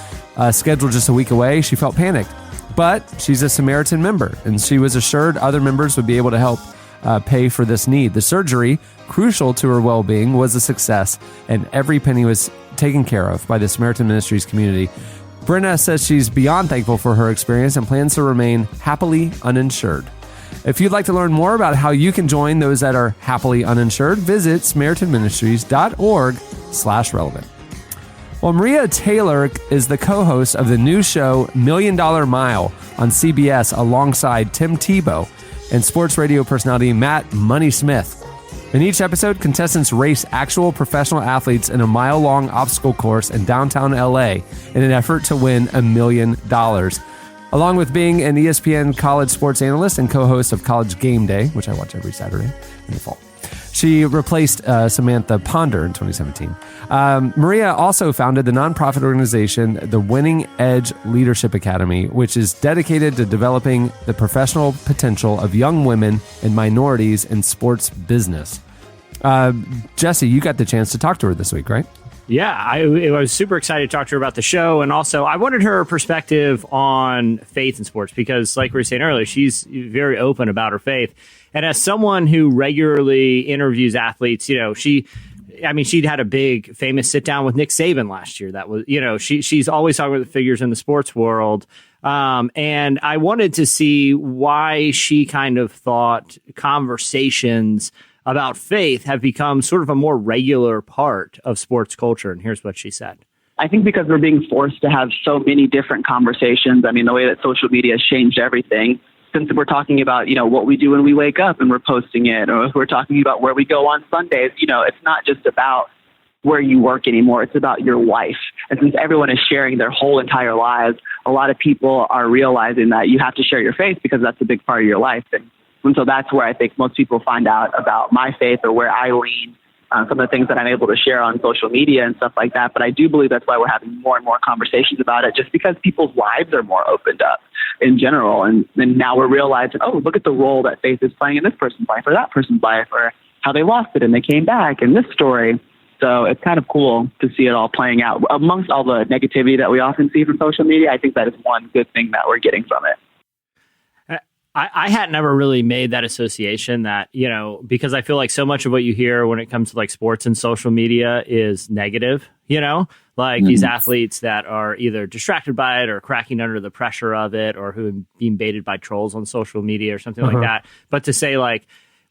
scheduled just a week away, she felt panicked. But she's a Samaritan member, and she was assured other members would be able to help pay for this need. The surgery, crucial to her well-being, was a success, and every penny was taken care of by the Samaritan Ministries community. Brenna says she's beyond thankful for her experience and plans to remain happily uninsured. If you'd like to learn more about how you can join those that are happily uninsured, visit SamaritanMinistries.org/relevant. Well, Maria Taylor is the co-host of the new show $1 Million Mile on CBS alongside Tim Tebow and sports radio personality Matt Money Smith. In each episode, contestants race actual professional athletes in a mile-long obstacle course in downtown LA in an effort to win $1 million. Along with being an ESPN college sports analyst and co-host of College Game Day, which I watch every Saturday in the fall. She replaced Samantha Ponder in 2017. Maria also founded the nonprofit organization, the Winning Edge Leadership Academy, which is dedicated to developing the professional potential of young women and minorities in sports business. Jesse, you got the chance to talk to her this week, right? Yeah, I was super excited to talk to her about the show. And also, I wanted her perspective on faith in sports because, like we were saying earlier, she's very open about her faith. And as someone who regularly interviews athletes, she'd had a big famous sit down with Nick Saban last year. That was, she's always talking about the figures in the sports world. And I wanted to see why she kind of thought conversations about faith have become sort of a more regular part of sports culture. And here's what she said. I think because we're being forced to have so many different conversations. I mean, the way that social media has changed everything. Since we're talking about, what we do when we wake up and we're posting it, or if we're talking about where we go on Sundays, it's not just about where you work anymore. It's about your life. And since everyone is sharing their whole entire lives, a lot of people are realizing that you have to share your faith because that's a big part of your life. And so that's where I think most people find out about my faith or where I lean, some of the things that I'm able to share on social media and stuff like that. But I do believe that's why we're having more and more conversations about it, just because people's lives are more opened up in general. And now we're realizing, oh, look at the role that faith is playing in this person's life or that person's life, or how they lost it and they came back, and this story. So it's kind of cool to see it all playing out. Amongst all the negativity that we often see from social media, I think that is one good thing that we're getting from it. I had never really made that association that, because I feel like so much of what you hear when it comes to like sports and social media is negative, these athletes that are either distracted by it or cracking under the pressure of it, or who are being baited by trolls on social media or something like that. But to say like,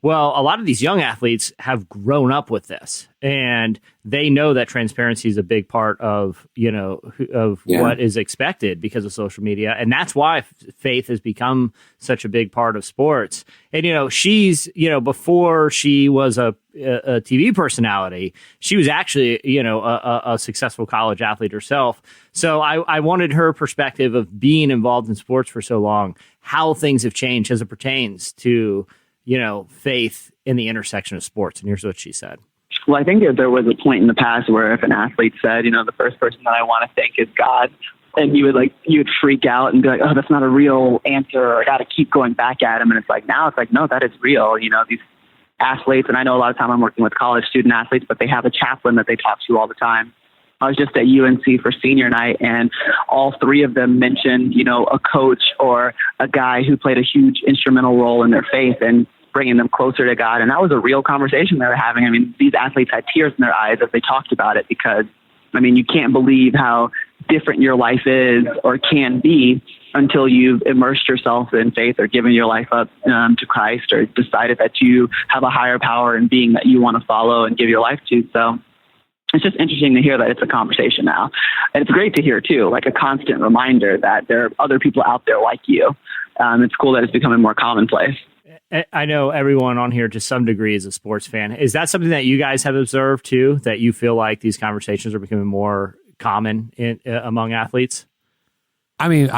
well, a lot of these young athletes have grown up with this, and they know that transparency is a big part of, what is expected because of social media. And that's why faith has become such a big part of sports. And, she's, before she was a TV personality, she was actually, a successful college athlete herself. So I wanted her perspective of being involved in sports for so long, how things have changed as it pertains to faith in the intersection of sports. And here's what she said. Well, I think that there was a point in the past where if an athlete said, the first person that I want to thank is God, and you would freak out and be like, oh, that's not a real answer, or I got to keep going back at him. And it's like, now it's like, no, that is real. These athletes, and I know a lot of time I'm working with college student athletes, but they have a chaplain that they talk to all the time. I was just at UNC for senior night, and all three of them mentioned, a coach or a guy who played a huge instrumental role in their faith and bringing them closer to God. And that was a real conversation they were having. I mean, these athletes had tears in their eyes as they talked about it, because, you can't believe how different your life is or can be until you've immersed yourself in faith or given your life up to Christ, or decided that you have a higher power and being that you want to follow and give your life to. So it's just interesting to hear that it's a conversation now. And it's great to hear, too, like a constant reminder that there are other people out there like you. It's cool that it's becoming more commonplace. I know everyone on here to some degree is a sports fan. Is that something that you guys have observed, too, that you feel like these conversations are becoming more common among athletes? I mean,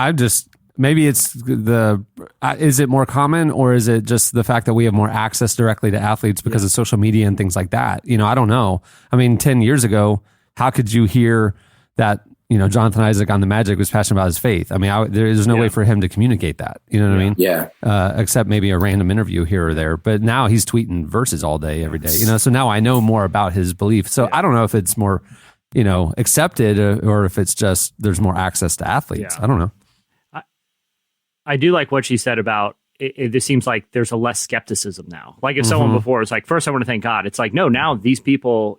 maybe it's is it more common, or is it just the fact that we have more access directly to athletes because of social media and things like that? I don't know. I mean, 10 years ago, how could you hear that, Jonathan Isaac on the Magic was passionate about his faith? I mean, there's no way for him to communicate that. You know what I mean? Yeah. Except maybe a random interview here or there. But now he's tweeting verses all day, every day. So now I know more about his belief. So I don't know if it's more, accepted, or if it's just there's more access to athletes. I don't know. I do like what she said about it seems like there's a less skepticism now. Like if someone before is like, first I want to thank God. It's like, no, now these people,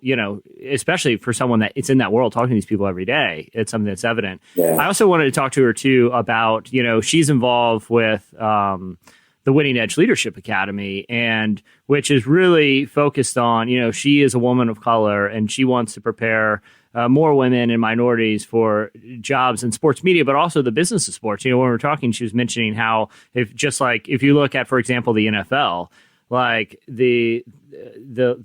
especially for someone that it's in that world talking to these people every day, it's something that's evident. Yeah. I also wanted to talk to her too about, she's involved with the Winning Edge Leadership Academy, and which is really focused on, she is a woman of color and she wants to prepare more women and minorities for jobs in sports media, but also the business of sports. When we were talking, she was mentioning how if you look at, for example, the NFL, like the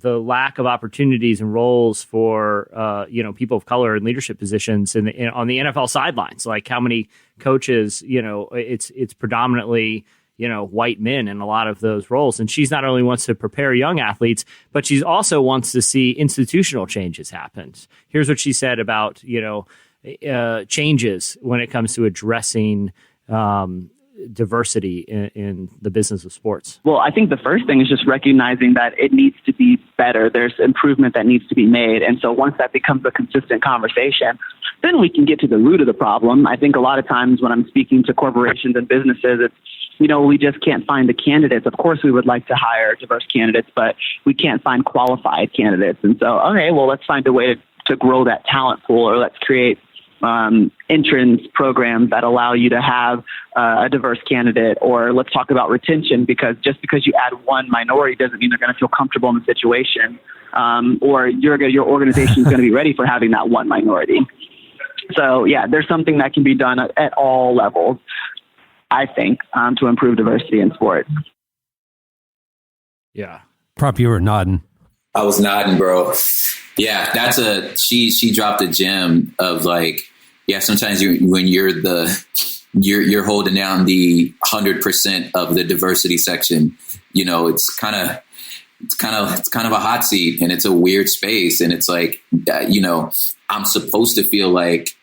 lack of opportunities and roles for people of color in leadership positions on the NFL sidelines, like how many coaches, it's predominantly white men in a lot of those roles. And she's not only wants to prepare young athletes, but she also wants to see institutional changes happen. Here's what she said about, changes when it comes to addressing diversity in the business of sports. Well, I think the first thing is just recognizing that it needs to be better. There's improvement that needs to be made. And so once that becomes a consistent conversation, then we can get to the root of the problem. I think a lot of times when I'm speaking to corporations and businesses, it's, we just can't find the candidates. Of course, we would like to hire diverse candidates, but we can't find qualified candidates. And so, okay, well, let's find a way to grow that talent pool, or let's create entrance programs that allow you to have a diverse candidate, or let's talk about retention, because just because you add one minority doesn't mean they're going to feel comfortable in the situation, or your organization is going to be ready for having that one minority. So, yeah, there's something that can be done at all levels, I think, to improve diversity in sports. Yeah. Prop, you were nodding. I was nodding, bro. Yeah, she dropped a gem of like, yeah, sometimes when you're holding down the 100% of the diversity section, you know, it's kind of a hot seat, and it's a weird space. And it's like, you know, I'm supposed to feel like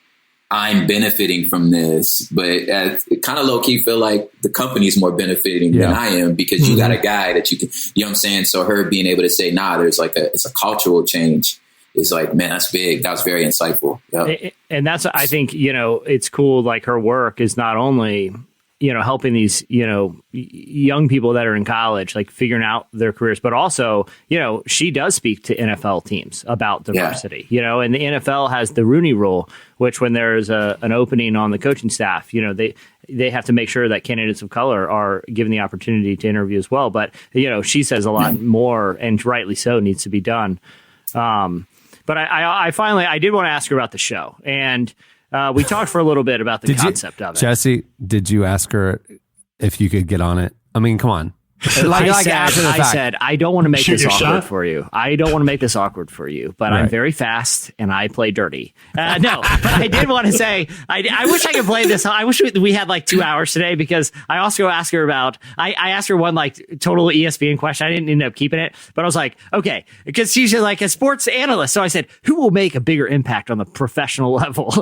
I'm benefiting from this, but it kind of low key feel like the company's more benefiting than I am, because you got a guy that you can, you know what I'm saying? So her being able to say, nah, there's like it's a cultural change. It's like, man, that's big. That was very insightful. Yeah. And that's, I think, you know, it's cool. Like her work is not only, you know, helping these, you know, young people that are in college, like figuring out their careers, but also, you know, she does speak to NFL teams about diversity, you know, and the NFL has the Rooney Rule, which when there's an opening on the coaching staff, you know, they have to make sure that candidates of color are given the opportunity to interview as well. But, you know, she says a lot more, and rightly so, needs to be done. But I finally did want to ask her about the show, and we talked for a little bit about the concept of it. Jesse, did you ask her if you could get on it? I mean, come on. I said, I don't want to make this awkward for you. I don't want to make this awkward for you, but I'm very fast and I play dirty. No, but I did want to say, I wish I could play this. I wish we had like 2 hours today, because I also asked her about, I asked her one like total ESPN question. I didn't end up keeping it, but I was like, okay, because she's like a sports analyst. So I said, who will make a bigger impact on the professional level?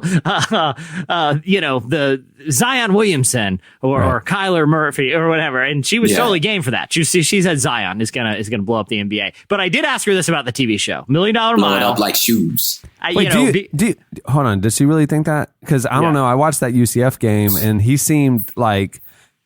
You know, the Zion Williamson or Kyler Murphy or whatever. And she was totally game for that. She said Zion is gonna blow up the NBA. But I did ask her this about the TV show, $1 Million Mile. Blowing up like shoes. Wait, hold on. Does she really think that? Because I don't know. I watched that UCF game, and he seemed like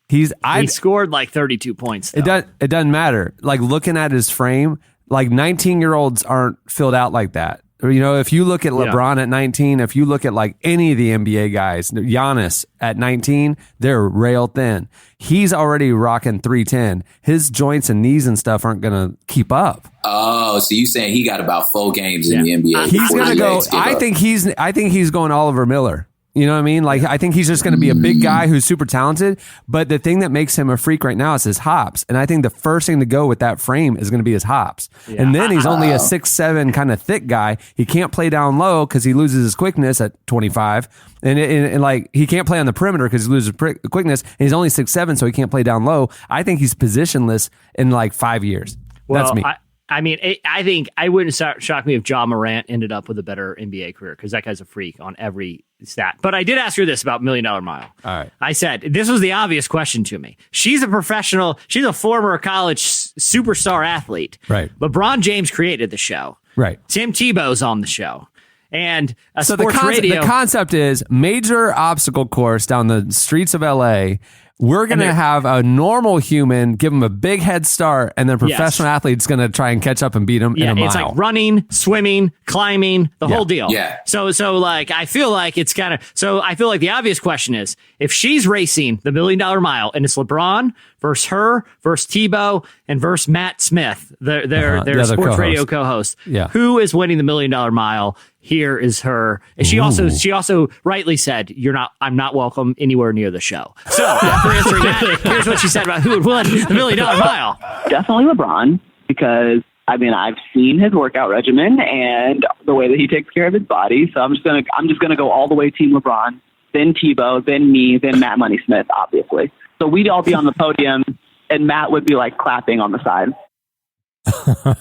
he scored like 32 points. Though. It doesn't matter. Like, looking at his frame, like 19-year-olds aren't filled out like that. You know, if you look at LeBron at 19, if you look at like any of the NBA guys, Giannis at 19, they're rail thin. He's already rocking 310. His joints and knees and stuff aren't going to keep up. Oh, so you saying he got about 4 games in the NBA? He's going to go. I think he's going Oliver Miller. You know what I mean? Like, I think he's just going to be a big guy who's super talented. But the thing that makes him a freak right now is his hops. And I think the first thing to go with that frame is going to be his hops. Yeah. And then he's only a 6'7" kind of thick guy. He can't play down low because he loses his quickness at 25. And like, he can't play on the perimeter because he loses quickness. And he's only 6'7", so he can't play down low. I think he's positionless in like 5 years. Well, that's me. I mean, I think I wouldn't shock me if Ja Morant ended up with a better NBA career, because that guy's a freak on every stat. But I did ask her this about $1 Million Mile. All right. I said, this was the obvious question to me. She's a professional. She's a former college superstar athlete. Right. LeBron James created the show. Right. Tim Tebow's on the show. And so sports radio. The concept is major obstacle course down the streets of LA. We're going to have a normal human give him a big head start, and then professional athlete's going to try and catch up and beat him in a mile. It's like running, swimming, climbing, the whole deal. Yeah. So like, I feel like it's kind of, I feel like the obvious question is, if she's racing the $1 Million Mile and it's LeBron versus her versus Tebow and versus Matt Smith, their sports radio co-host, who is winning the $1 Million Mile? Here is her. And she also rightly said, I'm not welcome anywhere near the show. So for answering that, here's what she said about who would win the $1 Million Mile. Definitely LeBron, because I mean, I've seen his workout regimen and the way that he takes care of his body. So I'm just gonna go all the way Team LeBron, then Tebow, then me, then Matt Money Smith, obviously. So we'd all be on the podium, and Matt would be like clapping on the side.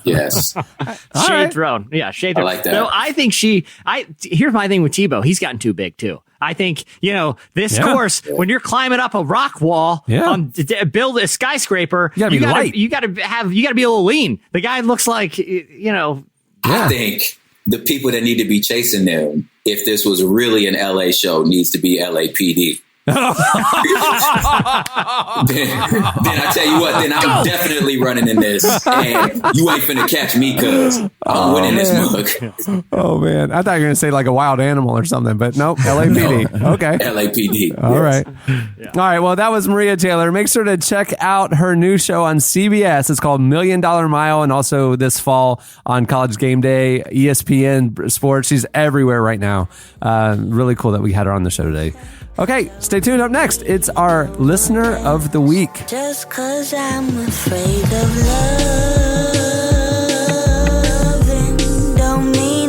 Yes. Shade thrown. Yeah, shade thrown. I like that. So I think here's my thing with Tebow. He's gotten too big too. I think, this course, when you're climbing up a rock wall to build a skyscraper, you gotta be a little lean. The guy looks like, I think the people that need to be chasing them, if this was really an LA show, needs to be LAPD. then I tell you what, then I'm definitely running in this, and you ain't finna catch me, cuz I'm winning this mug. Oh man, I thought you were gonna say like a wild animal or something, but nope, LAPD. No. Okay, LAPD. All right. All right. Well, that was Maria Taylor. Make sure to check out her new show on CBS. It's called $1 Million Mile, and also this fall on College Game Day, ESPN Sports. She's everywhere right now. Really cool that we had her on the show today. Okay, stay tuned. Up next, it's our Listener of the Week. Just 'cause I'm afraid of loving don't mean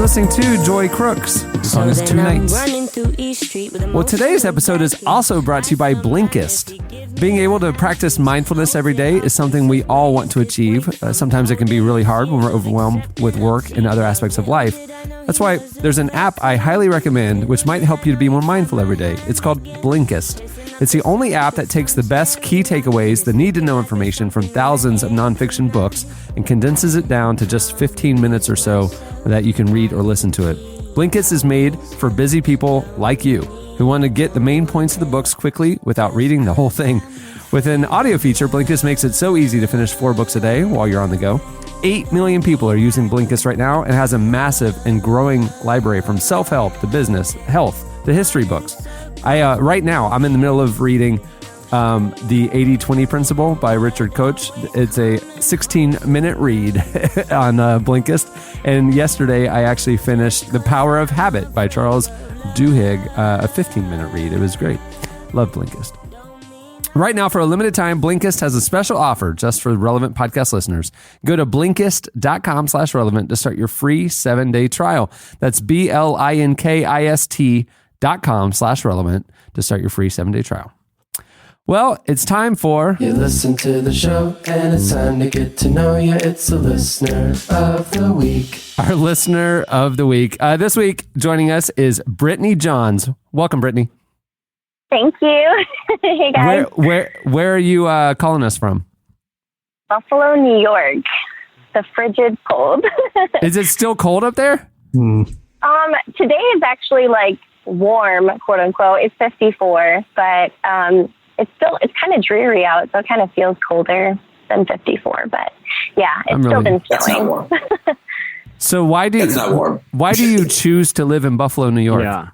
listening to Joy Crooks. The song is Two Nights. Well, today's episode is also brought to you by Blinkist. Being able to practice mindfulness every day is something we all want to achieve. Sometimes it can be really hard when we're overwhelmed with work and other aspects of life. That's why there's an app I highly recommend which might help you to be more mindful every day. It's called Blinkist. It's the only app that takes the best key takeaways, the need-to-know information from thousands of nonfiction books, and condenses it down to just 15 minutes or so that you can read or listen to it. Blinkist is made for busy people like you who want to get the main points of the books quickly without reading the whole thing. With an audio feature, Blinkist makes it so easy to finish 4 books a day while you're on the go. 8 million people are using Blinkist right now and has a massive and growing library from self-help to business, health, to history books. Right now, I'm in the middle of reading the 80-20 Principle by Richard Koch. It's a 16-minute read on Blinkist. And yesterday, I actually finished The Power of Habit by Charles Duhigg, a 15-minute read. It was great. Love Blinkist. Right now, for a limited time, Blinkist has a special offer just for relevant podcast listeners. Go to Blinkist.com/relevant to start your free 7-day trial. That's BLINKIST.com/relevant to start your free 7-day trial. Well, it's time for... You listen to the show, and it's time to get to know you. It's the listener of the week. Our listener of the week. This week, joining us is Brittany Johns. Welcome, Brittany. Thank you. Hey, guys. Where are you calling us from? Buffalo, New York. The frigid cold. Is it still cold up there? Today is actually like warm, quote unquote. It's 54, but it's kind of dreary out, so it kind of feels colder than 54. But yeah, it's still been snowing. That's not warm. So why do That's not warm. Why do you choose to live in Buffalo, New York? Yeah.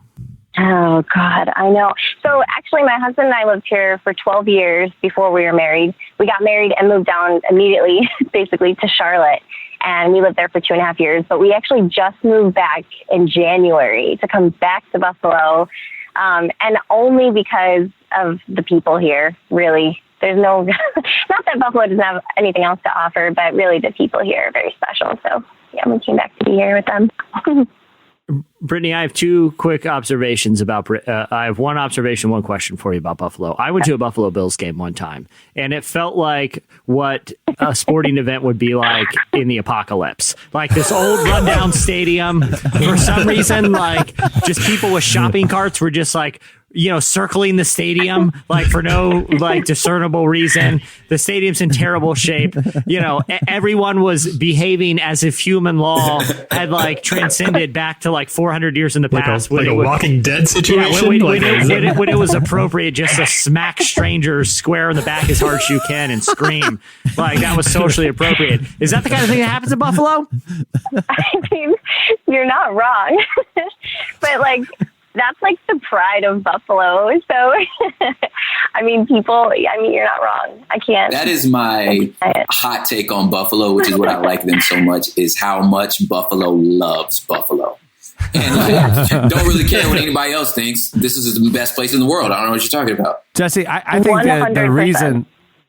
Oh, God, I know. So actually, my husband and I lived here for 12 years before we were married. We got married and moved down immediately, basically, to Charlotte. And we lived there for 2.5 years. But we actually just moved back in January to come back to Buffalo. And only because of the people here, really. There's no, not that Buffalo doesn't have anything else to offer, but really the people here are very special. So, yeah, we came back to be here with them. Brittany, I have 2 quick observations about. I have 1 observation, 1 question for you about Buffalo. I went to a Buffalo Bills game one time, and it felt like what a sporting event would be like in the apocalypse. Like this old rundown stadium. For some reason, like just people with shopping carts were just like, circling the stadium, like for no discernible reason. The stadium's in terrible shape. Everyone was behaving as if human law had transcended back to 400 years in the past. Like a Walking Dead situation? When it was appropriate just to smack strangers square in the back as hard as you can and scream. That was socially appropriate. Is that the kind of thing that happens in Buffalo? I mean, you're not wrong. But that's the pride of Buffalo. So, I mean, you're not wrong. I can't. That is my hot take on Buffalo, which is what I like them so much, is how much Buffalo loves Buffalo. And don't really care what anybody else thinks. This is the best place in the world. I don't know what you're talking about. Jesse, I think the reason...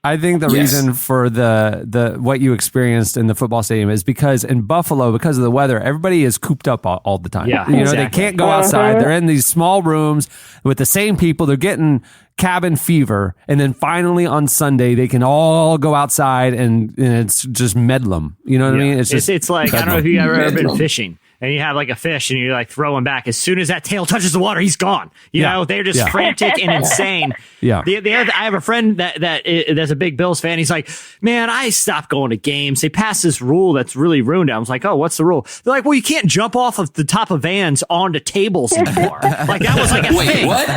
reason for the what you experienced in the football stadium is because in Buffalo, because of the weather, everybody is cooped up all the time. Yeah, They can't go outside. They're in these small rooms with the same people. They're getting cabin fever, and then finally on Sunday they can all go outside and it's just medlum. You know what I mean? It's like bedlam. I don't know if you've ever been fishing. And you have a fish and you throw him back. As soon as that tail touches the water, he's gone. They're just frantic and insane. Yeah. I have a friend that's a big Bills fan. He's like, man, I stopped going to games. They passed this rule that's really ruined it. I was like, oh, what's the rule? They're like, well, you can't jump off of the top of vans onto tables anymore. That was a Wait, thing. what?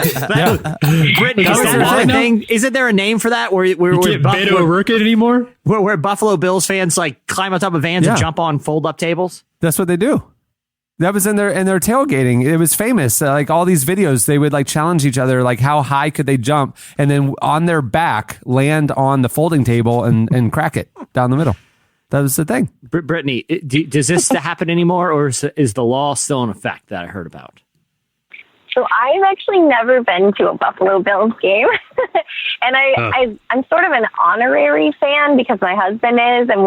Brittany, is that a thing? Isn't there a name for that? Where you can't Beto work it anymore? Where Buffalo Bills fans climb on top of vans and jump on fold up tables? That's what they do. That was in their tailgating. It was famous. All these videos, they would challenge each other, how high could they jump, and then on their back land on the folding table and crack it down the middle. That was the thing. Brittany, does this happen anymore, or is the law still in effect that I heard about? So I've actually never been to a Buffalo Bills game. And I'm sort of an honorary fan because my husband is, and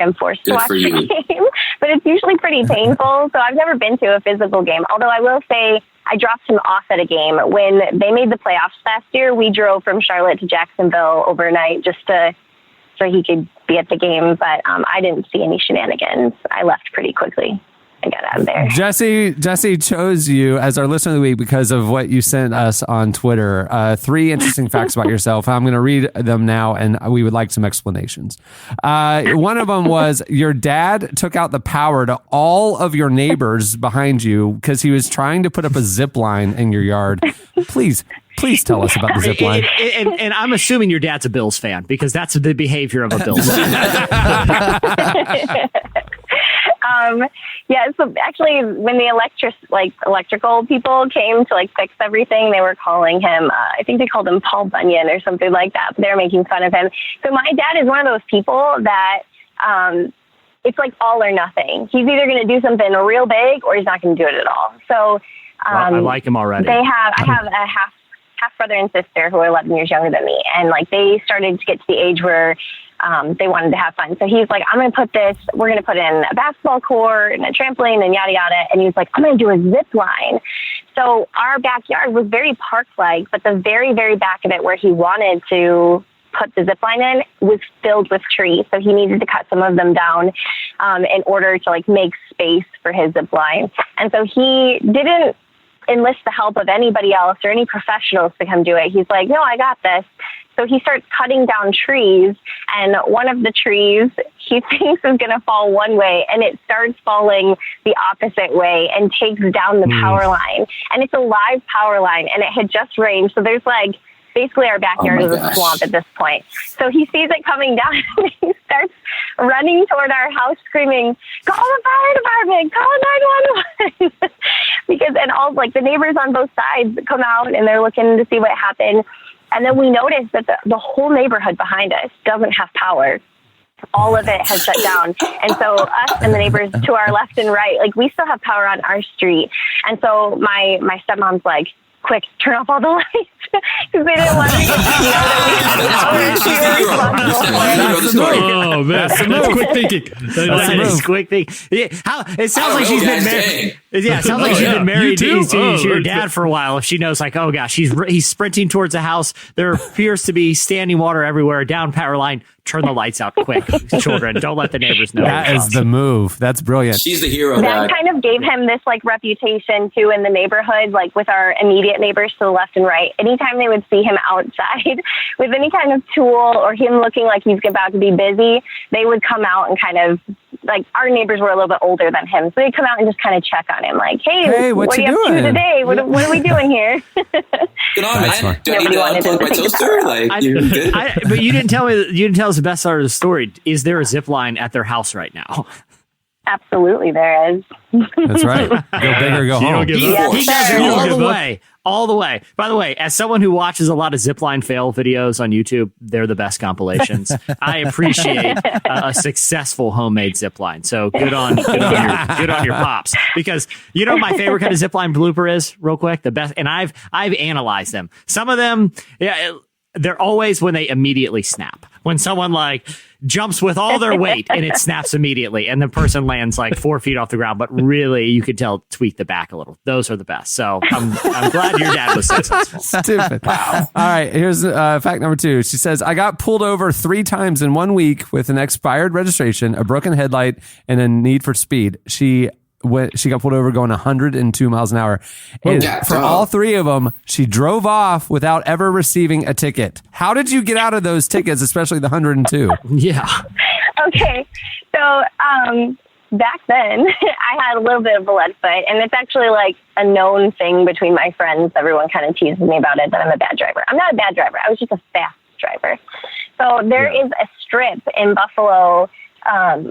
I'm forced to watch the game. But it's usually pretty painful. So I've never been to a physical game. Although I will say I dropped him off at a game. When they made the playoffs last year, we drove from Charlotte to Jacksonville overnight just so he could be at the game. But I didn't see any shenanigans. I left pretty quickly. I got out of there. Jesse chose you as our listener of the week because of what you sent us on Twitter. 3 interesting facts about yourself. I'm going to read them now, and we would like some explanations. One of them was your dad took out the power to all of your neighbors behind you because he was trying to put up a zip line in your yard. Please tell us about the zip line. And I'm assuming your dad's a Bills fan because that's the behavior of a Bills fan. Yeah, so actually when the electrical people came to fix everything, they were calling him, I think they called him Paul Bunyan or something like that. But they were making fun of him. So my dad is one of those people that it's like all or nothing. He's either going to do something real big or he's not going to do it at all. So I like him already. I have a half brother and sister who are 11 years younger than me. And they started to get to the age where they wanted to have fun. So he's like, we're going to put in a basketball court and a trampoline and yada, yada. And he's like, I'm going to do a zip line. So our backyard was very park-like, but the very, very back of it where he wanted to put the zip line in was filled with trees. So he needed to cut some of them down in order to make space for his zip line. And so he didn't enlist the help of anybody else or any professionals to come do it. He's like, no, I got this. So he starts cutting down trees, and one of the trees he thinks is going to fall one way, and it starts falling the opposite way and takes down the power line. And it's a live power line, and it had just rained. So there's basically our backyard is a swamp at this point. So he sees it coming down, and he starts running toward our house screaming, call the fire department, call 911. And all the neighbors on both sides come out and they're looking to see what happened. And then we noticed that the whole neighborhood behind us doesn't have power. All of it has shut down. And so us and the neighbors to our left and right, we still have power on our street. And so my stepmom's like, quick, turn off all the lights. Because they didn't want us to know that we had power. Oh, man. That's quick thinking. That's quick thinking. Yeah, it sounds like she's been married. Yeah, it sounds like she's been married to your dad for a while. If she knows, oh gosh, he's sprinting towards the house. There appears to be standing water everywhere, down power line. Turn the lights out quick, children. Don't let the neighbors know. That is the move. That's brilliant. She's the hero. That kind of gave him this reputation too in the neighborhood, with our immediate neighbors to the left and right. Anytime they would see him outside with any kind of tool or him looking like he's about to be busy, they would come out and kind of our neighbors were a little bit older than him. So they'd come out and just kind of check on him hey, what are you up to today? What are we doing here? Good on, man. Do I need to unplug my toaster? But you didn't tell us the best part of the story. Is there a zip line at their house right now? Absolutely, there is. That's right. Go big or go home. He does it all the way. By the way, as someone who watches a lot of zipline fail videos on YouTube, they're the best compilations. I appreciate a successful homemade zipline. So good on your pops. Because you know what my favorite kind of zipline blooper is, real quick, the best, and I've analyzed them. Some of them, they're always when they immediately snap. When someone jumps with all their weight and it snaps immediately and the person lands 4 feet off the ground, but really you could tell tweak the back a little. Those are the best. So I'm glad your dad was successful. Stupid. Wow. All right. Here's fact number 2. She says, I got pulled over 3 times in 1 week with an expired registration, a broken headlight, and a need for speed. She got pulled over going 102 miles an hour. And for all 3 of them, she drove off without ever receiving a ticket. How did you get out of those tickets, especially the 102? Yeah. Okay. So back then, I had a little bit of a lead foot, and it's actually a known thing between my friends. Everyone kind of teases me about it, that I'm a bad driver. I'm not a bad driver. I was just a fast driver. So there is a strip in Buffalo,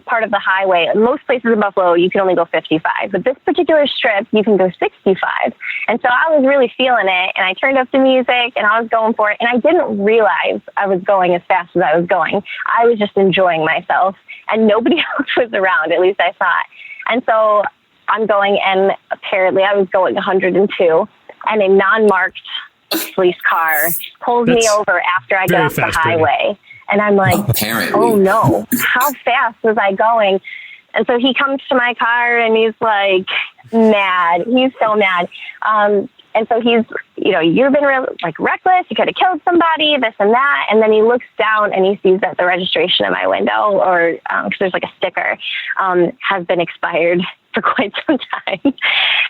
part of the highway. Most places in Buffalo, you can only go 55, but this particular strip, you can go 65. And so I was really feeling it, and I turned up the music, and I was going for it, and I didn't realize I was going as fast as I was going. I was just enjoying myself, and nobody else was around, at least I thought. And so I'm going, and apparently I was going 102. and a non-marked police car pulls me over after I get off the highway. And I'm like, oh no, how fast was I going? And so he comes to my car and he's like mad. He's so mad. And so he's, you've been reckless. You could have killed somebody, this and that. And then he looks down and he sees that the registration in my window, or because there's like a sticker, has been expired for quite some time.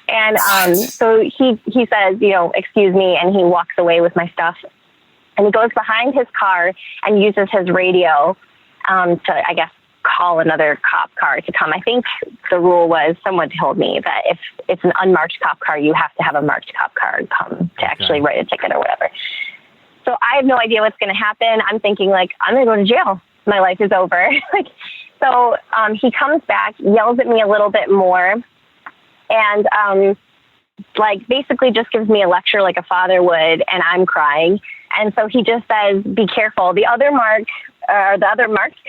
And so he says, excuse me, and he walks away with my stuff. And he goes behind his car and uses his radio to, I guess, call another cop car to come. I think the rule was, someone told me that if it's an unmarked cop car, you have to have a marked cop car come to actually write a ticket or whatever. So I have no idea what's going to happen. I'm thinking I'm going to go to jail. My life is over. So he comes back, yells at me a little bit more, and basically just gives me a lecture like a father would, and I'm crying. And so he just says, be careful. The other marked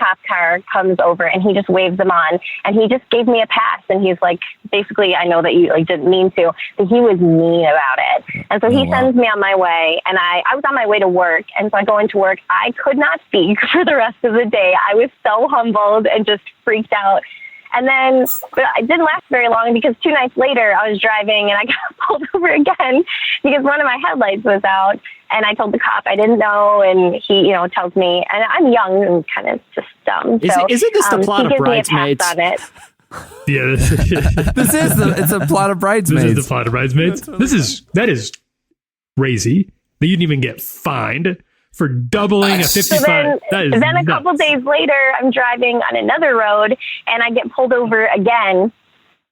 cop car comes over and he just waves them on, and he just gave me a pass. And he's like, basically, I know that you didn't mean to, but he was mean about it. And so he sends me on my way, and I was on my way to work. And so I go into work. I could not speak for the rest of the day. I was so humbled and just freaked out. And then, but it didn't last very long, because 2 nights later I was driving and I got pulled over again because one of my headlights was out. And I told the cop I didn't know, and he, tells me, and I'm young and kind of just dumb. Isn't this the plot of Bridesmaids? On it. Yeah, it's a plot of Bridesmaids. This is the plot of Bridesmaids. That is crazy that you didn't even get fined for doubling a 55. Then a couple days later, I'm driving on another road and I get pulled over again,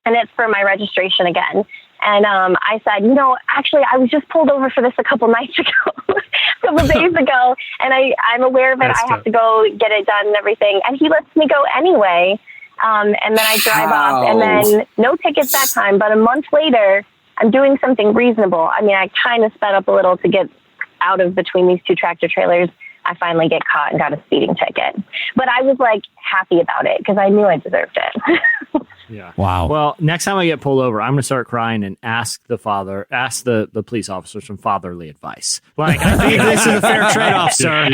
and it's for my registration again. And I said, actually, I was just pulled over for this a couple nights ago, a couple days ago, and I'm aware of it. I have to go get it done and everything. And he lets me go anyway. And then I drive off, and then no tickets that time. But a month later, I'm doing something reasonable. I mean, I kind of sped up a little to get out of between these 2 tractor trailers. I finally get caught and got a speeding ticket. But I was happy about it because I knew I deserved it. Yeah. Wow. Well, next time I get pulled over, I'm going to start crying and ask the police officer some fatherly advice. I think this is a fair trade-off, sir.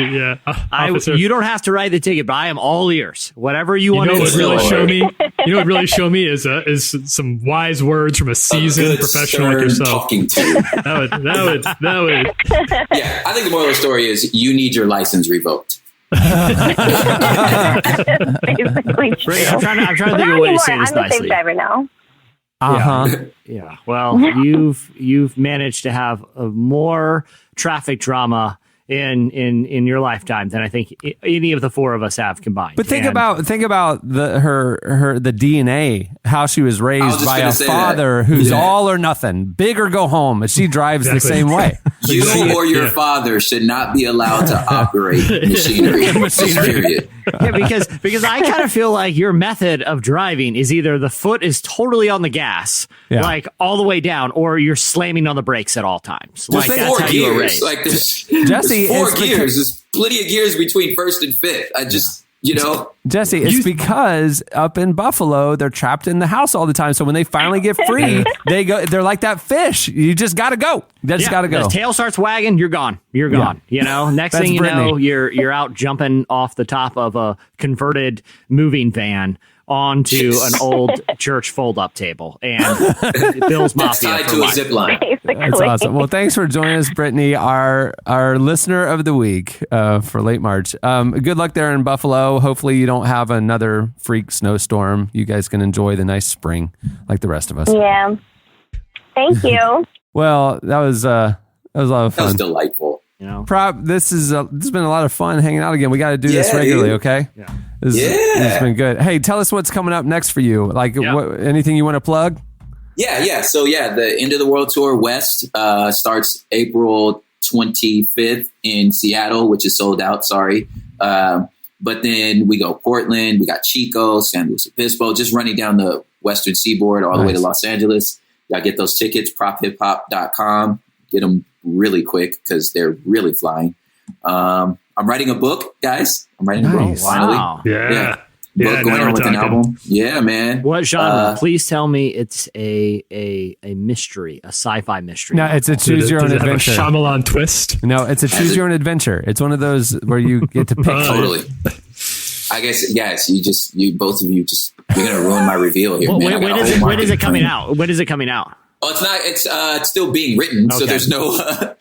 You don't have to write the ticket, but I am all ears. Whatever you want to do. You know what really show me is some wise words from a seasoned professional like yourself. Talking to. That would. Yeah, I think the moral of the story is you need your license revoked. Basically true. I'm trying to think of a way to say this nicely. I'm a safe nicely. driver now. Yeah. Well, you've managed to have more traffic drama in your lifetime than I think any of the 4 of us have combined. But think about the DNA, how she was raised by a father who's all or nothing, big or go home, and she drives the same way. You or your father should not be allowed to operate machinery. Period. Yeah, because I kind of feel like your method of driving is either the foot is totally on the gas, all the way down, or you're slamming on the brekes at all times. There's that's 4 how you were gears. raised. Jesse, 4 gears. There's plenty of gears between first and fifth. I just, Jesse, it's because up in Buffalo, they're trapped in the house all the time. So when they finally get free, they're like that fish. You just got to go. They just got to go. The tail starts wagging, you're gone. You're gone. Next thing you know, you're out jumping off the top of a converted moving van onto an old church fold-up table, and Bill's Mafia tied to a zip line. That's awesome. Well, thanks for joining us, Brittany, our listener of the week for late March. Good luck there in Buffalo. Hopefully you don't have another freak snowstorm. You guys can enjoy the nice spring like the rest of us. Yeah. Thank you. Well, that was a lot of fun. That was delightful. Prop, this has been a lot of fun hanging out again. We got to do this regularly, okay? Yeah. This has been good. Hey, tell us what's coming up next for you. Anything you want to plug? Yeah. So the End of the World Tour West starts April 25th in Seattle, which is sold out. Sorry. But then we go Portland, we got Chico, San Luis Obispo, just running down the Western Seaboard all the way to Los Angeles. Y'all get those tickets, prophiphop.com. Get them really quick because they're really flying. I'm writing a book, guys. I'm writing a book finally. Wow. Yeah. book going on with an album. Yeah, man. What genre? Please tell me it's a mystery, a sci-fi mystery. No, it's a choose your own Does it have a adventure. Shyamalan twist? No, it's a choose your own adventure. It's one of those where you get to pick. Totally. I guess, yes, both of you you're going to ruin my reveal here, man. When is it coming out? When is it coming out? Oh, it's not. It's still being written, so there's no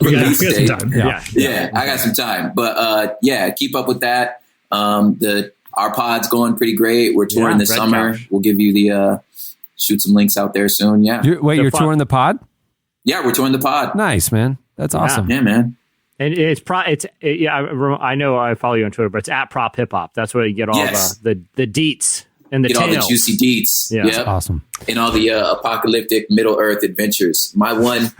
release we got date. some time. Yeah, I got some time, but keep up with that. Our pod's going pretty great. We're touring this summer. Couch. We'll give you the shoot some links out there soon. Yeah. You're touring the pod? Yeah, we're touring the pod. Nice, man. That's awesome. Yeah, man. And I know I follow you on Twitter, but it's at Prop Hip Hop. That's where you get all the deets and the Get all the tales. juicy deets. Yeah, Yep. That's awesome. And all the apocalyptic Middle Earth adventures. My one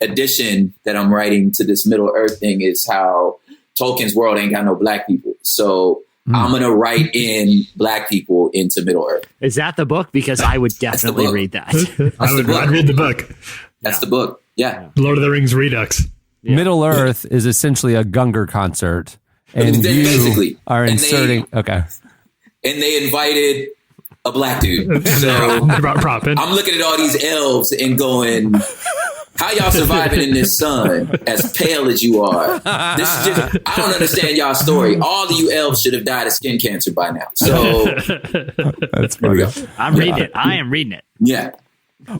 addition that I'm writing to this Middle Earth thing is how Tolkien's world ain't got no black people. So I'm going to write in black people into Middle Earth. Is that the book? Because I would definitely read that. I'd read the book. That's the book. Yeah. Lord of the Rings Redux. Yeah. Middle Earth is essentially a Gungor concert. And you Basically. are And inserting... okay. And they invited a black dude. So I'm looking at all these elves and going, how y'all surviving in this sun as pale as you are? This is just, I don't understand y'all's story. All of you elves should have died of skin cancer by now. So that's funny. I'm reading it. I am reading it. Yeah.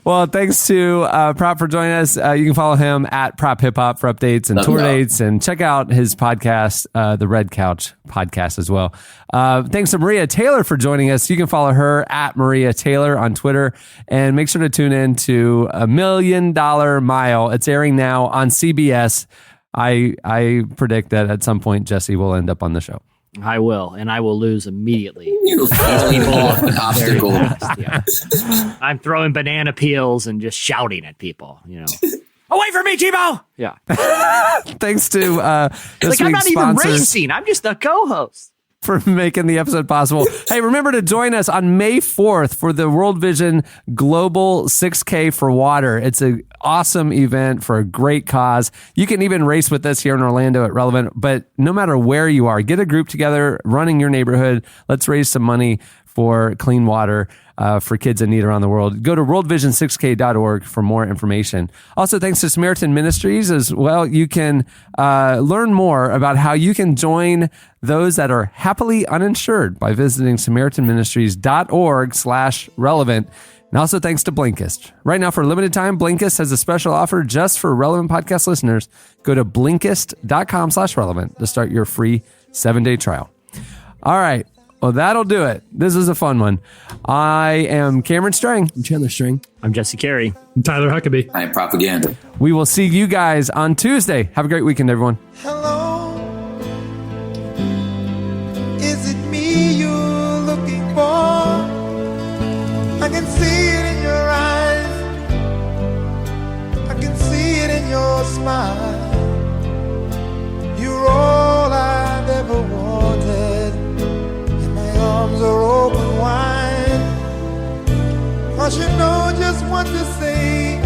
Well, thanks to Prop for joining us. You can follow him at Prop Hip Hop for updates and tour dates, and check out his podcast, the Red Couch podcast as well. Thanks to Maria Taylor for joining us. You can follow her at Maria Taylor on Twitter, and make sure to tune in to $1 Million Mile. It's airing now on CBS. I predict that at some point Jesse will end up on the show. I will, and I will lose immediately. You fall off an obstacle. Yeah. I'm throwing banana peels and just shouting at people, Away from me, Tebow! Yeah. Thanks to this I'm not week's even sponsors racing. I'm just the co-host. for making the episode possible. Hey, remember to join us on May 4th for the World Vision Global 6K for Water. It's an awesome event for a great cause. You can even race with us here in Orlando at Relevant, but no matter where you are, get a group together, running your neighborhood. Let's raise some money for clean water for kids in need around the world. Go to worldvision6k.org for more information. Also, thanks to Samaritan Ministries as well. You can learn more about how you can join those that are happily uninsured by visiting samaritanministries.org/relevant. And also thanks to Blinkist. Right now, for a limited time, Blinkist has a special offer just for Relevant podcast listeners. Go to Blinkist.com/relevant to start your free 7-day trial. All right. Well, that'll do it. This is a fun one. I am Cameron Strang. I'm Chandler String. I'm Jesse Carey. I'm Tyler Huckabee. I am Propaganda. We will see you guys on Tuesday. Have a great weekend, everyone. Hello, is it me you're looking for? I can see it in your eyes, I can see it in your smile. You're all I've ever wanted, and my arms are open wide. 'Cause you know just what to say,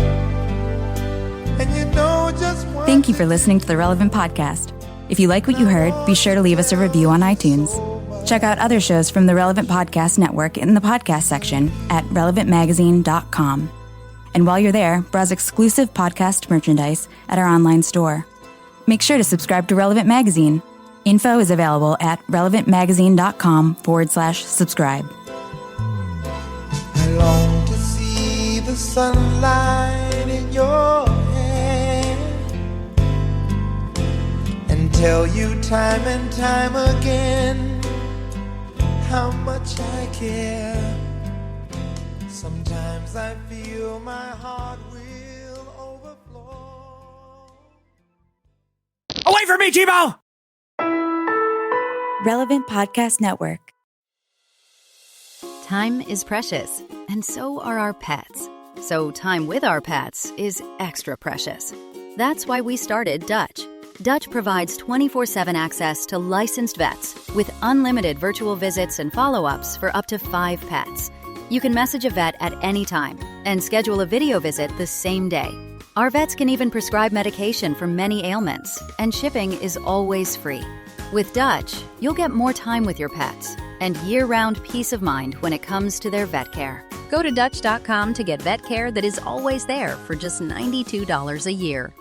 and you know just what. Thank you for listening to the Relevant Podcast. If you like what you heard, be sure to leave us a review on iTunes. Check out other shows from the Relevant Podcast Network in the podcast section at relevantmagazine.com. And while you're there, browse exclusive podcast merchandise at our online store. Make sure to subscribe to Relevant Magazine. Info is available at relevantmagazine.com/subscribe. I long to see the sunlight in your hair and tell you time and time again how much I care. Sometimes I feel my heart will overflow. Away from me, Tebow! Relevant Podcast Network. Time is precious, and so are our pets. So time with our pets is extra precious. That's why we started Dutch. Dutch provides 24/7 access to licensed vets with unlimited virtual visits and follow-ups for up to 5 pets. You can message a vet at any time and schedule a video visit the same day. Our vets can even prescribe medication for many ailments, and shipping is always free. With Dutch, you'll get more time with your pets, and year-round peace of mind when it comes to their vet care. Go to Dutch.com to get vet care that is always there for just $92 a year.